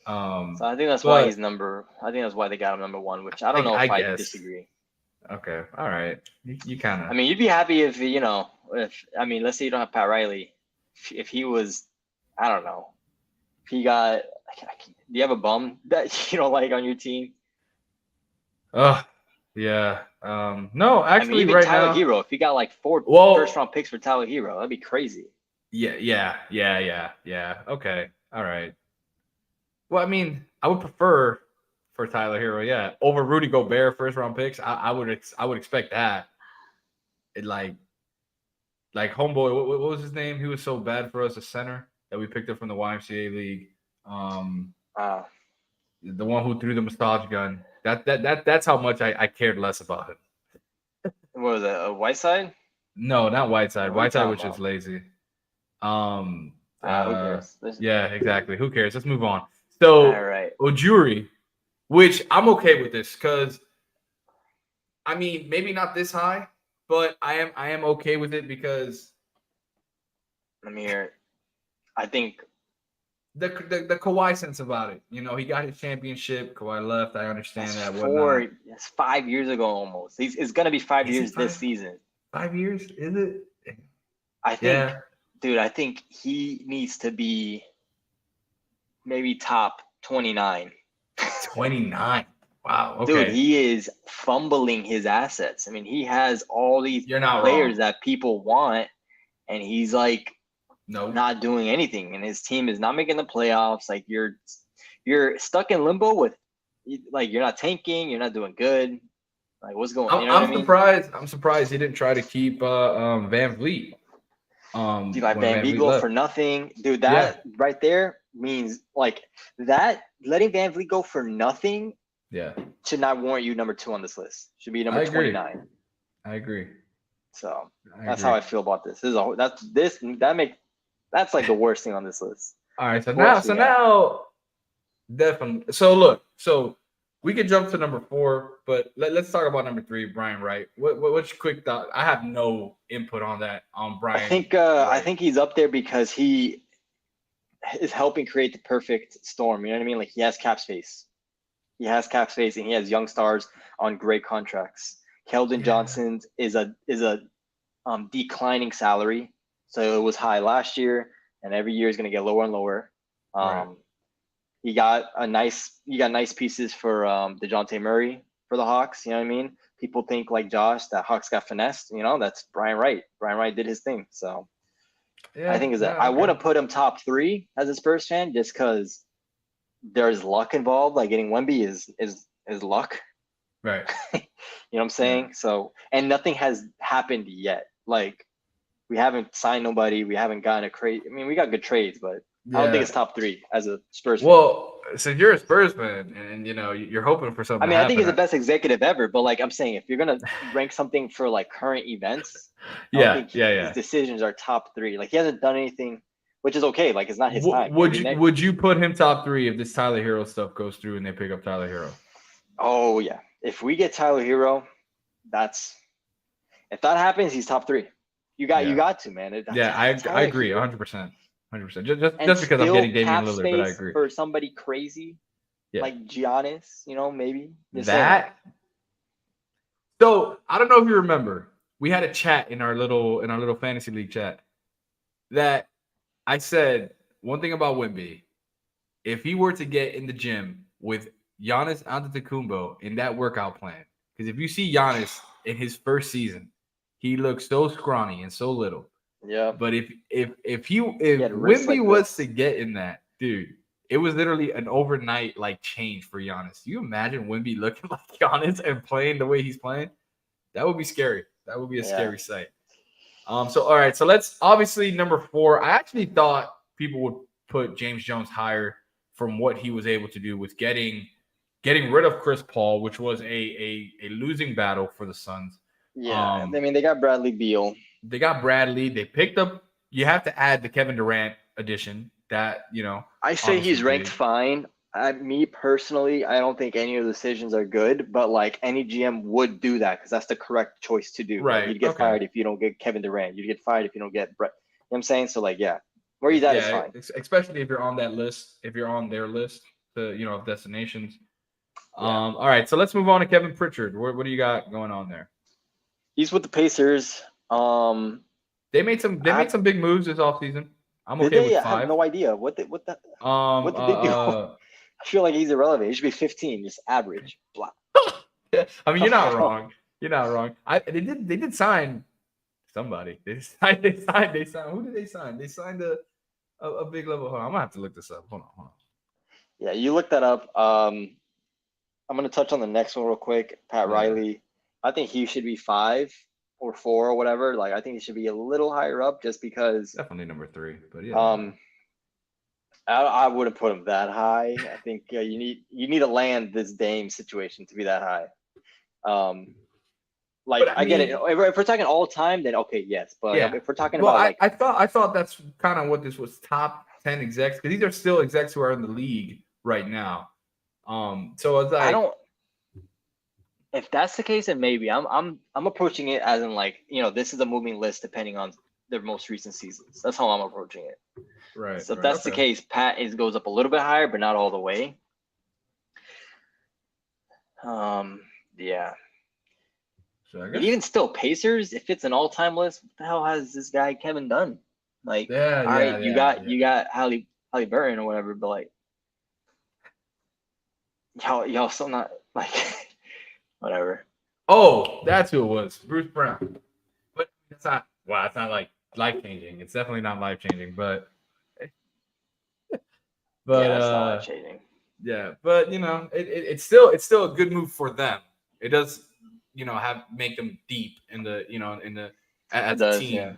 So I think that's why that's why they got him number one, which I don't know if I disagree. Okay, all right. You kind of. I mean, you'd be happy if let's say you don't have Pat Riley, if he was, I don't know, if he got. Do you have a bum that you don't like on your team? Yeah. No, actually, even right Tyler now, Hero. If he got like 4 first-round picks for Tyler Hero, that'd be crazy. Yeah. Okay, all right. Well, I mean, I would prefer for Tyler Hero, over Rudy Gobert first-round picks. I would expect that. It like homeboy. What was his name? He was so bad for us, a center that we picked up from the YMCA league. The one who threw the massage gun. That's how much I cared less about him. What was it? Whiteside? No, not Whiteside. What are you Whiteside talking was just about? lazy. Who cares? Yeah, exactly. Who cares? Let's move on. All So right. Ujiri, which I'm okay with this because I mean maybe not this high, but I am okay with it because Let me hear it. I think the Kawhi sense about it. You know, he got his championship. Kawhi left. I understand that. Whatnot. that's 5 years ago almost. It's gonna be 5 years Is it this 5? season. 5 years? Is it? I think, Yeah. dude, I think he needs to be maybe top 29. 29. Wow. Okay. Dude, he is fumbling his assets. I mean, he has all these You're not players wrong. that people want, and he's like No. not doing anything, and his team is not making the playoffs. Like you're stuck in limbo with, like, you're not tanking, you're not doing good. Like, what's going on? You know what I mean? surprised. I'm surprised he didn't try to keep Van Vliet. You got when Van Vliet Beegel left. for nothing, dude. That right there means, like, that letting Van Vliet go for nothing Yeah, should not warrant you number 2 on this list. Should be I number agree. 29. I agree. So I that's agree. how I feel about this. This is that's like the worst thing on this list. All right, so What else we got? now definitely. So look, so we could jump to number 4, but let's talk about number 3, Brian Wright. What's your quick thought? I have no input on that on Brian. I Wright. think he's up there because he is helping create the perfect storm. You know what I mean? Like, he has cap space. He has cap space, and he has young stars on great contracts. Keldon Johnson is a declining salary, so it was high last year, and every year is going to get lower and lower. Right. You got nice pieces for DeJounte Murray for the Hawks. You know what I mean? People think, like Josh, that Hawks got finessed. You know, that's Brian Wright. Brian Wright did his thing. So Yeah, I think is that yeah, I okay. wouldn't put him top 3 as a Spurs fan just because there's luck involved. Like, getting Wemby is luck. Right. You know what I'm saying? So, and nothing has happened yet. Like, we haven't signed nobody. We haven't gotten a trade. I mean, we got good trades, but I don't think it's top 3 as a Spurs fan. Well, since you're a Spurs fan, and you know you're hoping for something. I mean, to I think he's the happen, best executive ever, but, like, I'm saying, if you're gonna rank something for, like, current events, I Yeah, don't think yeah. his decisions are top 3. Like, he hasn't done anything, which is okay. Like, it's not his time. Would you put him top 3 if this Tyler Hero stuff goes through and they pick up Tyler Hero? Oh yeah, if we get Tyler Hero, if that happens, he's top 3. You got to, man. I agree 100%. 100%. Just And because I'm still getting Damian cap Lillard, but I space agree. for somebody crazy like Giannis, you know, maybe. Just saying. That. So I don't know if you remember, we had a chat in our little fantasy league chat that I said one thing about Wemby. If he were to get in the gym with Giannis Antetokounmpo in that workout plan, because if you see Giannis in his first season, he looks so scrawny and so little. Yeah. But if had wrists Wemby like was this. to get in that, dude, it was literally an overnight like change for Giannis. You imagine Wemby looking like Giannis and playing the way he's playing? That would be scary. That would be a scary sight. So all right, so let's obviously number 4. I actually thought people would put James Jones higher from what he was able to do with getting rid of Chris Paul, which was a losing battle for the Suns. Yeah. I mean, they got Bradley Beal. They got Bradley. They picked up. You have to add the Kevin Durant addition. That, you know, I say he's obviously ranked big. fine. Me personally, I don't think any of the decisions are good, but, like, any GM would do that because that's the correct choice to do. Right, Like, you'd get okay. fired if you don't get Kevin Durant. You'd get fired if you don't get Brett. You know what I'm saying? So, like, yeah, where he's at is fine. Especially if you're on that list, if you're on their list, of destinations. Yeah. All right, so let's move on to Kevin Pritchard. What do you got going on there? He's with the Pacers. They made some big moves this offseason. I'm Did okay they? with I have 5. no idea. What did they do? I feel like he's irrelevant. He should be 15, just average. Blah. I mean, you're not wrong. You're not wrong. They did sign somebody. They signed. Who did they sign? They signed a big level. Hold on, I'm gonna have to look this up. Hold on. Yeah, you look that up. I'm gonna touch on the next one real quick. Pat Yeah. Riley. I think he should be 5 or 4 or whatever. Like, I think he should be a little higher up just because. Definitely number 3, but yeah. I wouldn't put him that high. I think you need to land this Dame situation to be that high. Like But I get it. If we're talking all time, then okay, yes. But Yeah. if we're talking Well, about like I thought that's kind of what this was, top 10 execs, because these are still execs who are in the league right now. So it's like, I don't. If that's the case, then maybe I'm approaching it as in like, this is a moving list depending on their most recent seasons. That's how I'm approaching it. right. So if right, that's the okay. case, Pat goes up a little bit higher, but not all the way. Yeah. So I And guess, even still, Pacers, if it's an all-time list, what the hell has this guy Kevin done? Like, yeah, all right, you got yeah. Halliburton or whatever, but like, y'all still not like, whatever. Oh, that's who it was, Bruce Brown. But it's not. Well, it's not like life changing. It's definitely not life changing. But Yeah, it's not uh, life-changing. yeah. But it's still a good move for them. It does, make them deep in the as It a does, team. yeah.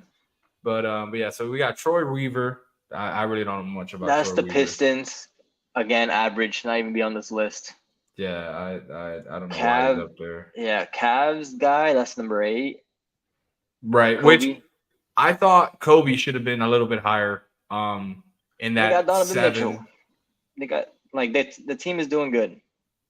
But yeah. So we got Troy Weaver. I really don't know much about. That's Troy the Weaver. Pistons. Again, average, not even be on this list. Yeah, I don't know why he's up there. Yeah, Cavs guy, that's number 8. Right, Kobe. which I thought Kobe should have been a little bit higher. In They got that Donovan 7. Mitchell. They got the team is doing good.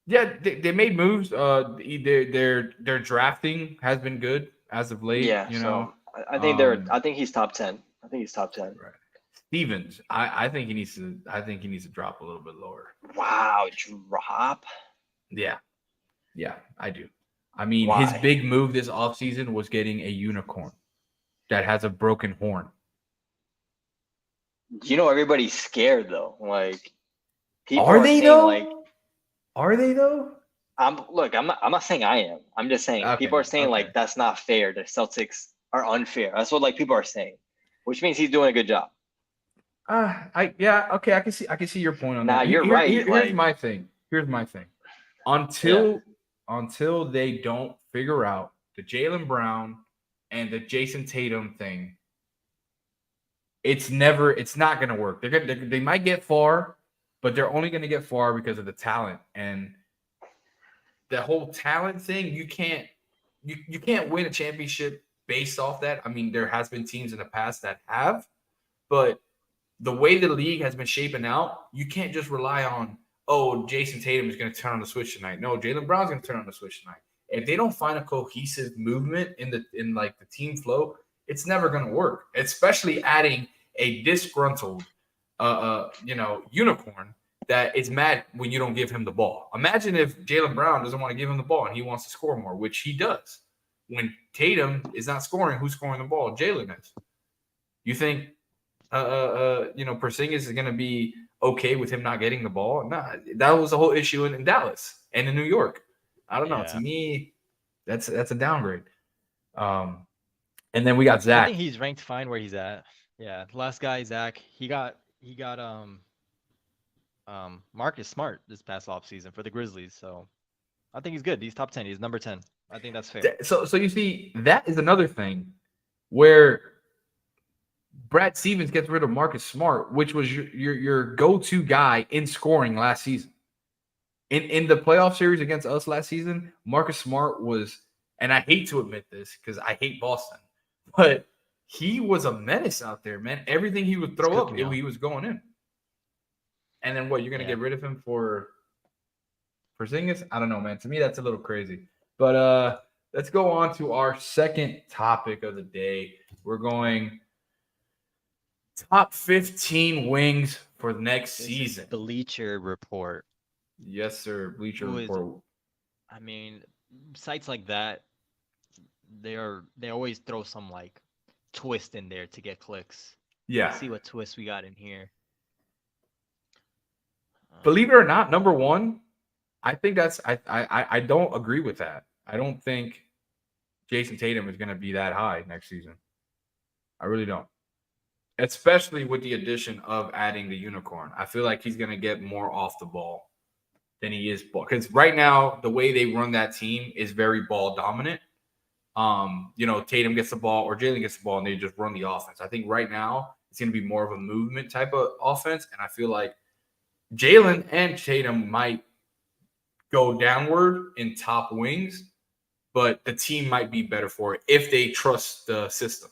Yeah, they made moves. Their drafting has been good as of late. Yeah, so I think I think he's top 10. I think he's top 10. Right. Stevens, I think he needs to drop a little bit lower. Wow, drop. Yeah, I do. I mean, Why? his big move this offseason was getting a unicorn that has a broken horn. Everybody's scared though. Like, people Are they saying though? like, Are they though? I'm not saying I am. I'm just saying people are saying like that's not fair. The Celtics are unfair. That's what like people are saying, which means he's doing a good job. Okay, I can see your point on Nah, that. you're right. Here's my thing. Until they don't figure out the Jaylen Brown and the Jason Tatum thing, it's not gonna work. They might get far, but they're only gonna get far because of the talent. And the whole talent thing, you can't win a championship based off that. I mean, there has been teams in the past that have, but the way the league has been shaping out, you can't just rely on, Jason Tatum is going to turn on the switch tonight. No, Jaylen Brown's going to turn on the switch tonight. If they don't find a cohesive movement in the team flow, it's never going to work. Especially adding a disgruntled, unicorn that is mad when you don't give him the ball. Imagine if Jaylen Brown doesn't want to give him the ball and he wants to score more, which he does. When Tatum is not scoring, who's scoring the ball? Jaylen is. You think Porzingis is going to be okay with him not getting the ball? Nah, that was the whole issue in Dallas and in New York. I don't know. Yeah. To me, that's a downgrade. And then we got Zach. I think he's ranked fine where he's at. Yeah, the last guy, Zach, he got Marcus Smart this past offseason for the Grizzlies. So I think he's good. He's top 10. He's number 10. I think that's fair. So you see, that is another thing where Brad Stevens gets rid of Marcus Smart, which was your go-to guy in scoring last season. In the playoff series against us last season, Marcus Smart was, and I hate to admit this because I hate Boston, but he was a menace out there, man. Everything he would throw up, he was going in. And then what, you're going to get rid of him for Porzingis? I don't know, man. To me, that's a little crazy. But let's go on to our second topic of the day. We're going top 15 wings for the next season. Bleacher Report. Yes, sir. Bleacher Report. I mean, sites like that, they always throw some like twist in there to get clicks. Yeah. Let's see what twist we got in here. Believe it or not, number one, I think I don't agree with that. I don't think Jason Tatum is going to be that high next season. I really don't. Especially with the addition of adding the unicorn. I feel like he's going to get more off the ball than he is ball. Because right now, the way they run that team is very ball dominant. Tatum gets the ball or Jaylen gets the ball and they just run the offense. I think right now It's going to be more of a movement type of offense. And I feel like Jalen and Tatum might go downward in top wings, but the team might be better for it if they trust the system.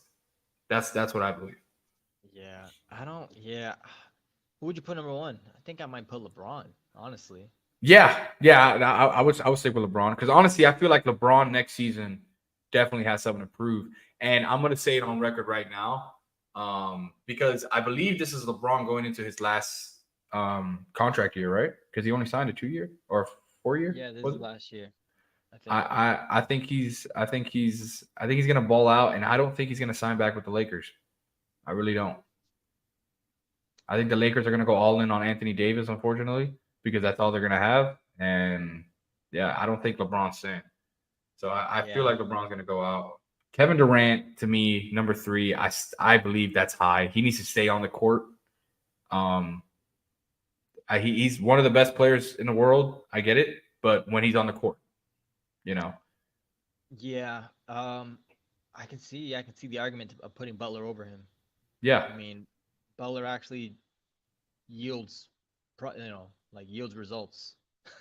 That's what I believe. Yeah, I don't. Yeah, who would you put number one? I think I might put LeBron. Honestly. Yeah. I would say with LeBron because honestly, I feel like LeBron next season definitely has something to prove, and I'm gonna say it on record right now, because I believe this is LeBron going into his last contract year, right? Because he only signed a 2-year or 4-year. Yeah, this Was is it? last year. I think. I think he's gonna ball out, and I don't think he's gonna sign back with the Lakers. I really don't. I think the Lakers are gonna go all in on Anthony Davis, unfortunately, because that's all they're gonna have. And yeah, I don't think LeBron's staying. So I feel like LeBron's gonna go out. Kevin Durant, to me, number 3. I believe that's high. He needs to stay on the court. He's one of the best players in the world. I get it, but when he's on the court, you know. Yeah. I can see the argument of putting Butler over him. Yeah. I mean, Butler actually yields, yields results.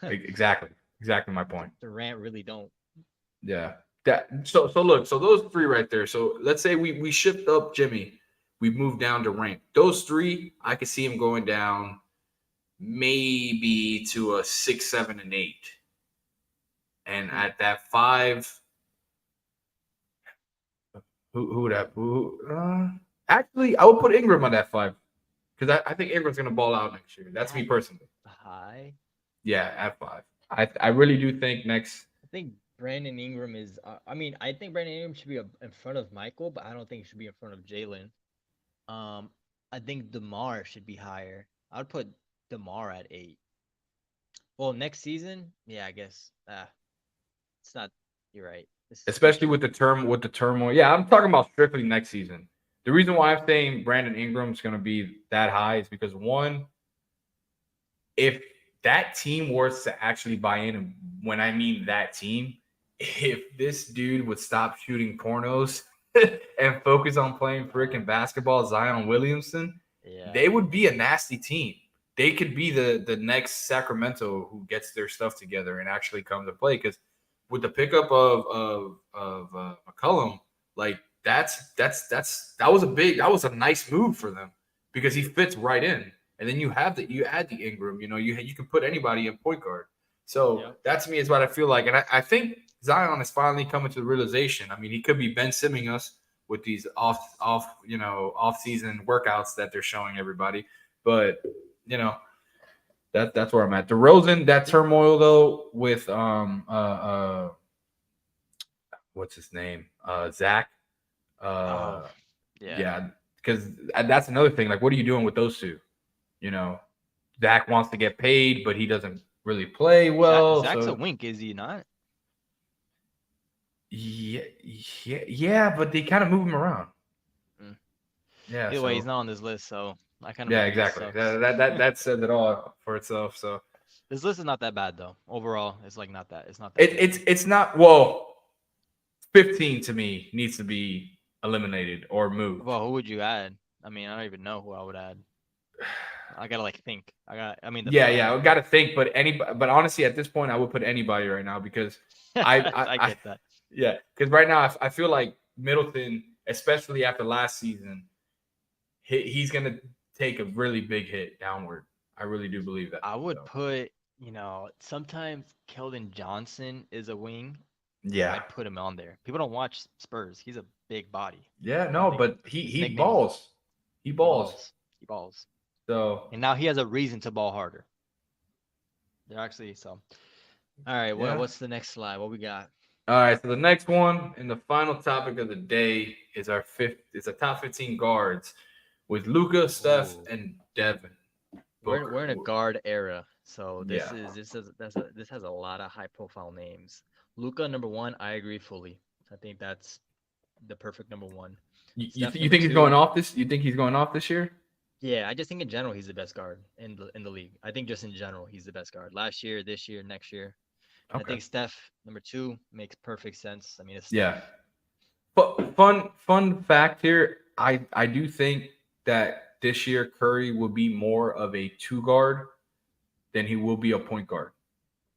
Exactly my point. Durant really don't. Yeah. So look, so those 3 right there. So let's say we shift up Jimmy, we move down to rank. Those 3, I could see him going down maybe to a 6, 7, and 8. And at that 5, who would have? Actually, I would put Ingram on that 5 because I think Ingram's gonna ball out next year. That's me personally. High. Yeah, at 5. I really do think next. I think Brandon Ingram is. I think Brandon Ingram should be in front of Michael, but I don't think he should be in front of Jalen. I think DeMar should be higher. I would put DeMar at 8. Well, next season, yeah, I guess. It's not. You're right. Especially with the turmoil. Yeah, I'm talking about strictly next season. The reason why I'm saying Brandon Ingram's going to be that high is because, one, if that team was to actually buy in, and when I mean that team, if this dude would stop shooting pornos and focus on playing freaking basketball, Zion Williamson, they would be a nasty team. They could be the next Sacramento who gets their stuff together and actually comes to play. Because with the pickup of McCollum, like that was a nice move for them because he fits right in. And then you add the Ingram, you can put anybody in point guard. So that to me is what I feel like. And I think Zion is finally coming to the realization. I mean, he could be Ben Simming us with these off-season workouts that they're showing everybody. But, that's where I'm at. DeRozan, that turmoil though with what's his name? Zach. Yeah, because that's another thing. Like, what are you doing with those two? Zach wants to get paid, but he doesn't really play well. Zach's a wink, is he not? Yeah, but they kind of move him around. Yeah. Either way, he's not on this list, so I kind of. Yeah, exactly. That says it all for itself. So this list is not that bad though. Overall, it's like not that. It's not that. It's not. Well, 15 to me needs to be eliminated or moved. Well, who would you add? I mean, I don't even know who I would add. I gotta think. I gotta think. But honestly, at this point, I would put anybody right now because I get that. Yeah, because right now I feel like Middleton, especially after last season, he's gonna take a really big hit downward. I really do believe that. I would put, sometimes Keldon Johnson is a wing. Yeah, I'd put him on there. People don't watch Spurs. He's a big body. Yeah, no, but he balls. He balls. He balls. So and now he has a reason to ball harder. They're actually so. All right, what's the next slide? What we got? All right, so the next one and the final topic of the day is our top 15 guards with Luka, Steph, and Devin. We're in a guard era, so this has a lot of high profile names. Luka number 1, I agree fully. I think that's the perfect number 1. You think he's going off this? You think he's going off this year? Yeah, I just think in general he's the best guard in the league. I think just in general he's the best guard. Last year, this year, next year. Okay. I think Steph number 2 makes perfect sense. I mean, it's yeah. But fun fact here, I do think that this year Curry will be more of a 2 guard than he will be a point guard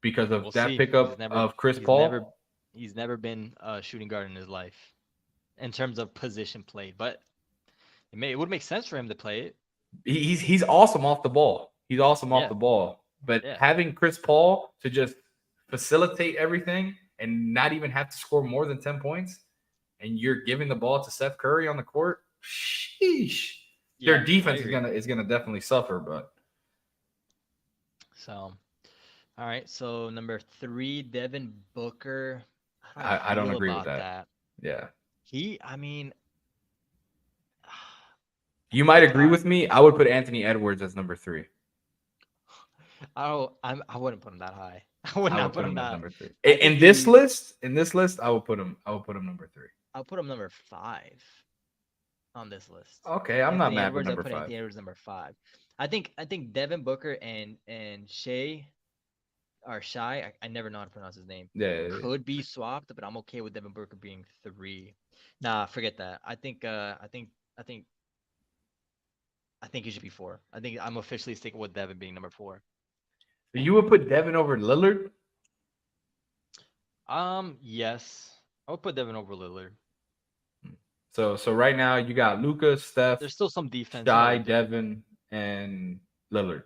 because of We'll that see. pickup of Chris Paul. He's never been a shooting guard in his life in terms of position played, but it would make sense for him to play it. He's awesome off the ball. He's awesome off Yeah. the ball. But Yeah. having Chris Paul to just facilitate everything and not even have to score more than 10 points, and you're giving the ball to Seth Curry on the court, sheesh. Yeah, Their I defense agree. is gonna definitely suffer, but So, all right. So number 3, Devin Booker. I don't feel agree with about that. Yeah. I mean, You might agree Alright. with me. I would put Anthony Edwards as number 3. I wouldn't put him that high. I would I not would put him as that. number 3. I In think this he- list, I would put him number 3. I'll put him number 5 on this list. Okay, I'm not Anthony mad Edwards, with number I put 5. Anthony Edwards number 5. I think Devin Booker and Shai or Shy, I never know how to pronounce his name. Yeah. Could be swapped, but I'm okay with Devin Booker being 3. Nah, forget that. I think he should be 4. I think I'm officially sticking with Devin being number 4. So you would put Devin over Lillard? Yes. I would put Devin over Lillard. So right now you got Luka, Steph, There's still some defense. Shy, but Devin, and Lillard.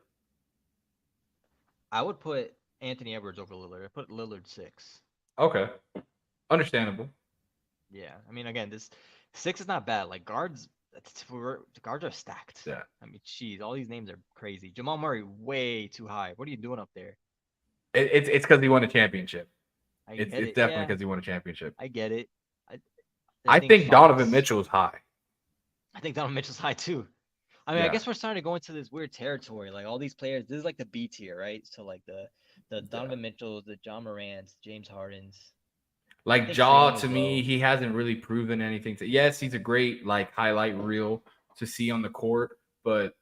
I would put Anthony Edwards over Lillard. I put Lillard 6. Okay. Understandable. Yeah. I mean, again, this 6 is not bad. Like guards are stacked. Yeah. I mean, geez, all these names are crazy. Jamal Murray, way too high. What are you doing up there? It's because he won a championship. It's It's definitely because he won a championship. I get it. I think Donovan Mitchell is high. I think Donovan Mitchell's high too. I mean, I Yeah. guess we're starting to go into this weird territory. Like all these players, this is like the B tier, right? So like the Donovan Mitchells, the John Morants, James Hardens. Like think Jaw, Trae to as me, well. he hasn't really proven anything. Yes, he's a great like highlight reel to see on the court, but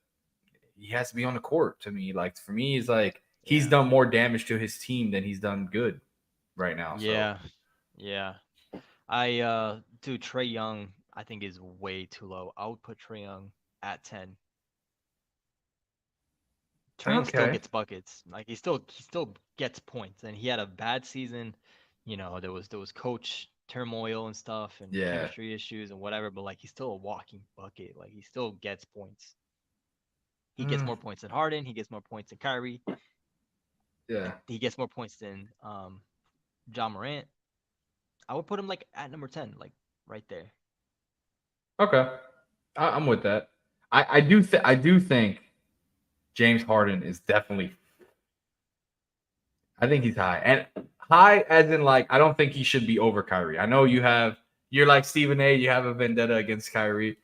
he has to be on the court to me. Like for me, he's like he's Yeah. done more damage to his team than he's done good right now. So. Yeah. Dude, Trae Young, I think is way too low. I would put Trae Young at 10. Trae Young still Okay. gets buckets. Like he still gets points, and he had a bad season. You know, there was coach turmoil and stuff, and Yeah. chemistry issues and whatever. But like he's still a walking bucket. Like he still gets points. He gets Mm. more points than Harden. He gets more points than Kyrie. Yeah. He gets more points than John Morant. I would put him like at number 10, like right there. Okay. I'm with that. I do think James Harden is definitely. I think he's high, and high as in like I don't think he should be over Kyrie. I know you're like Stephen A. You have a vendetta against Kyrie.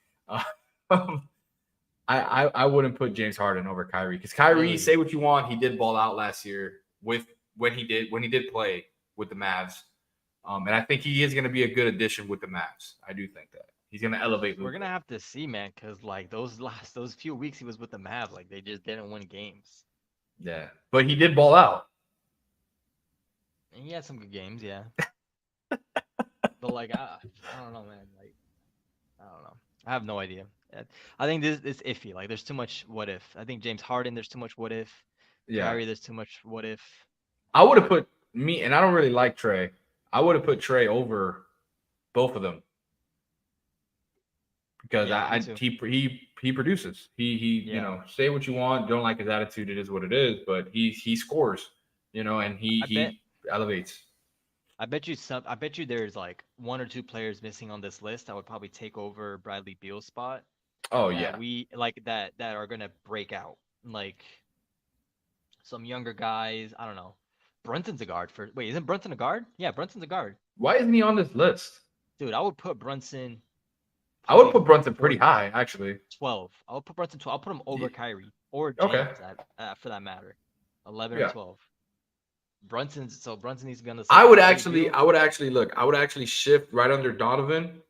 I wouldn't put James Harden over Kyrie because Kyrie, Really? say what you want, he did ball out last year with when he did play with the Mavs, and I think he is going to be a good addition with the Mavs. I do think that he's going to elevate. We're Luka. gonna have to see, man, because like those few weeks he was with the Mavs, like they just didn't win games. Yeah, but he did ball out. And he had some good games, yeah. But like I don't know, man. Like I don't know. I have no idea. I think this is iffy. Like there's too much what if. I think James Harden, there's too much what if. Yeah, Kyrie, there's too much what if. I would have put me, and I don't really like Trae. I would have put Trae over both of them because Yeah, me too. he produces. He Yeah. you know, say what you want, don't like his attitude. It is what it is, but he scores. You know, and I he bet- elevates. I bet you there's like 1 or 2 players missing on this list that would probably take over Bradley Beal's spot. Oh that yeah, we like that are gonna break out. Like some younger guys. I don't know. Brunson's a guard for. Wait, isn't Brunson a guard? Yeah, Brunson's a guard. why isn't he on this list? Dude, I would put Brunson. I would probably put Brunson pretty 40, high, actually. 12. I would put Brunson 12. I'll put him over Yeah. Kyrie or James Okay. for that matter. 11 Yeah. or 12. Brunson needs to be on the. I would side. actually shift right under Donovan.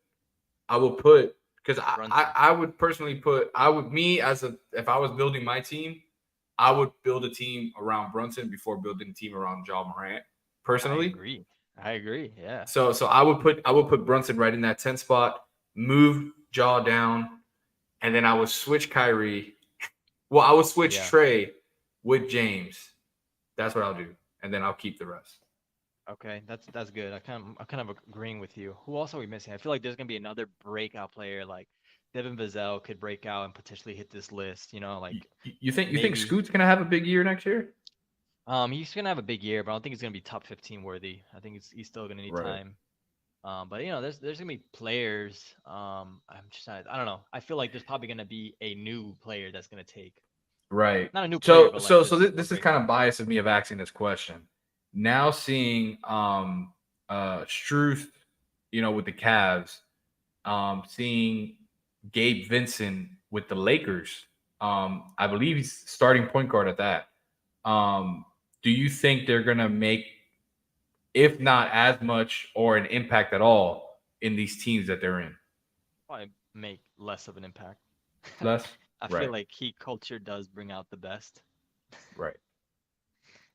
I will put because Brunson. I would personally put if I was building my team, I would build a team around Brunson before building a team around Ja Morant. Personally, I agree. Yeah. so I would put Brunson right in that 10 spot, move Ja down, and then I would switch Kyrie. Well, I would switch Yeah. Trey with James. That's what I'll do, and then I'll keep the rest. Okay, that's good. I'm kind of agreeing with you. Who else are we missing? I feel like there's gonna be another breakout player like Devin Vassell could break out and potentially hit this list. You know, like You think maybe. Scoot's gonna have a big year next year? He's gonna have a big year, but I don't think he's gonna be top 15 worthy. I think he's still gonna need Right. time. But you know, there's gonna be players. I don't know. I feel like there's probably gonna be a new player that's gonna take. Right. Not a new player, So but so like so just this a is kind of biased of me of asking this question. Now seeing Struth, with the Cavs, seeing Gabe Vincent with the Lakers. I believe he's starting point guard at that. Do you think they're gonna make, if not as much or an impact at all, in these teams that they're in? probably make less of an impact. Less? I Right. feel like heat culture does bring out the best. Right.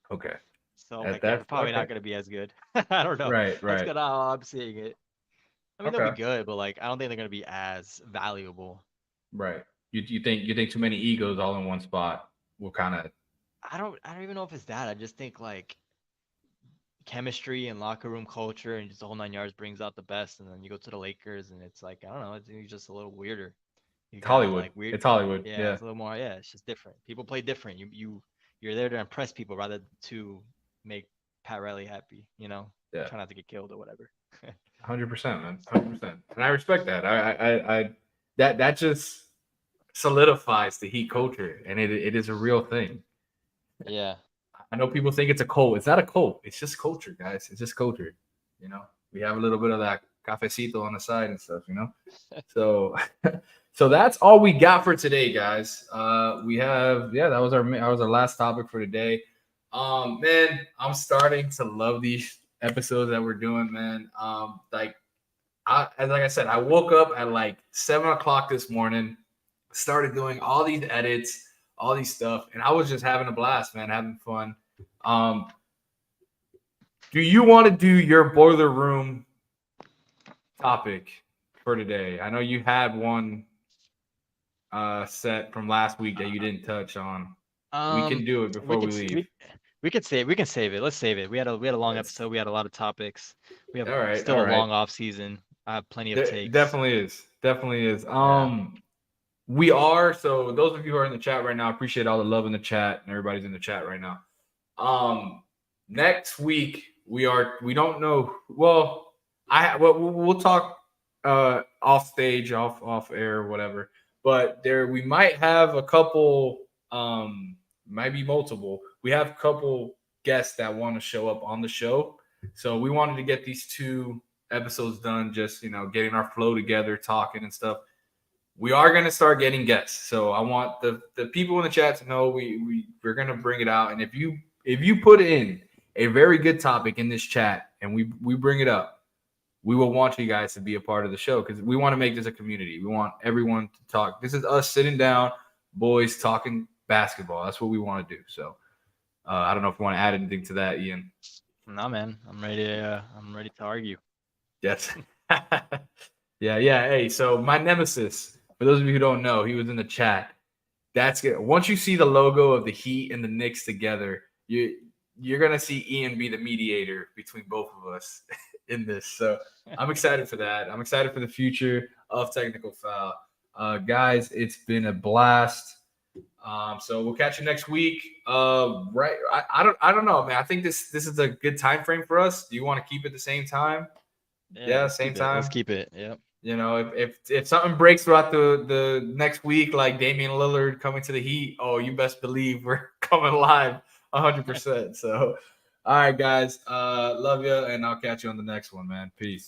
Okay. So That- like they're that's- probably okay. not gonna be as good. I don't know. Right, That's right. kind of how I'm seeing it. I mean, they'll be Okay. good, but like I don't think they're gonna be as valuable. Right. You think too many egos all in one spot will kind of. I don't even know if it's that. I just think like chemistry and locker room culture and just the whole 9 yards brings out the best. And then you go to the Lakers and it's like I don't know, it's just a little weirder. You It's got, Hollywood. like, weird. It's Hollywood. Yeah, Yeah. it's a little more. Yeah, it's just different. People play different. You're there to impress people rather to make Pat Riley happy. Yeah. Try not to get killed or whatever. 100%, man. 100%. And I respect that. I that just solidifies the Heat culture, and it is a real thing. Yeah. I know people think it's a cult. It's not a cult. It's just culture, guys. It's just culture. We have a little bit of that cafecito on the side and stuff. So, so that's all we got for today, guys. We have that was our last topic for today. Man, I'm starting to love these episodes that we're doing, man. Like I said, I woke up at like 7:00 this morning, started doing all these edits, all these stuff, and I was just having a blast, man, having fun. Do you want to do your boiler room topic for today? I know you had one set from last week that you didn't touch on. We can do it before we leave. We can save it. Let's save it. We had a long episode. We had a lot of topics. We have All right, still all a right. long off season. I have plenty of takes. Definitely is. We are, so those of you who are in the chat right now, appreciate all the love in the chat, and everybody's in the chat right now. Next week we don't know. Well, we'll talk off stage, off air, whatever. But we might have a couple, might be multiple. We have a couple guests that want to show up on the show. So we wanted to get these 2 episodes done, just getting our flow together, talking and stuff. We are going to start getting guests. So I want the people in the chat to know we're going to bring it out. And if you put in a very good topic in this chat and we bring it up, we will want you guys to be a part of the show, because we want to make this a community. We want everyone to talk. This is us sitting down, boys talking basketball. That's what we want to do. So I don't know if you want to add anything to that, Ian. Nah, man. I'm ready to argue. Yes. Yeah. Hey, so my nemesis, for those of you who don't know, he was in the chat. That's good. Once you see the logo of the Heat and the Knicks together, you're gonna see Ian be the mediator between both of us in this. So I'm excited for that. I'm excited for the future of Technical Foul. Guys, it's been a blast. So we'll catch you next week. Right. I don't know, man. I think this is a good time frame for us. Do you want to keep it the same time? Yeah, let's same keep it. time. Let's keep it. Yep. If something breaks throughout the next week, like Damian Lillard coming to the Heat, oh, you best believe we're coming live 100%. So, all right, guys, love you, and I'll catch you on the next one, man. Peace.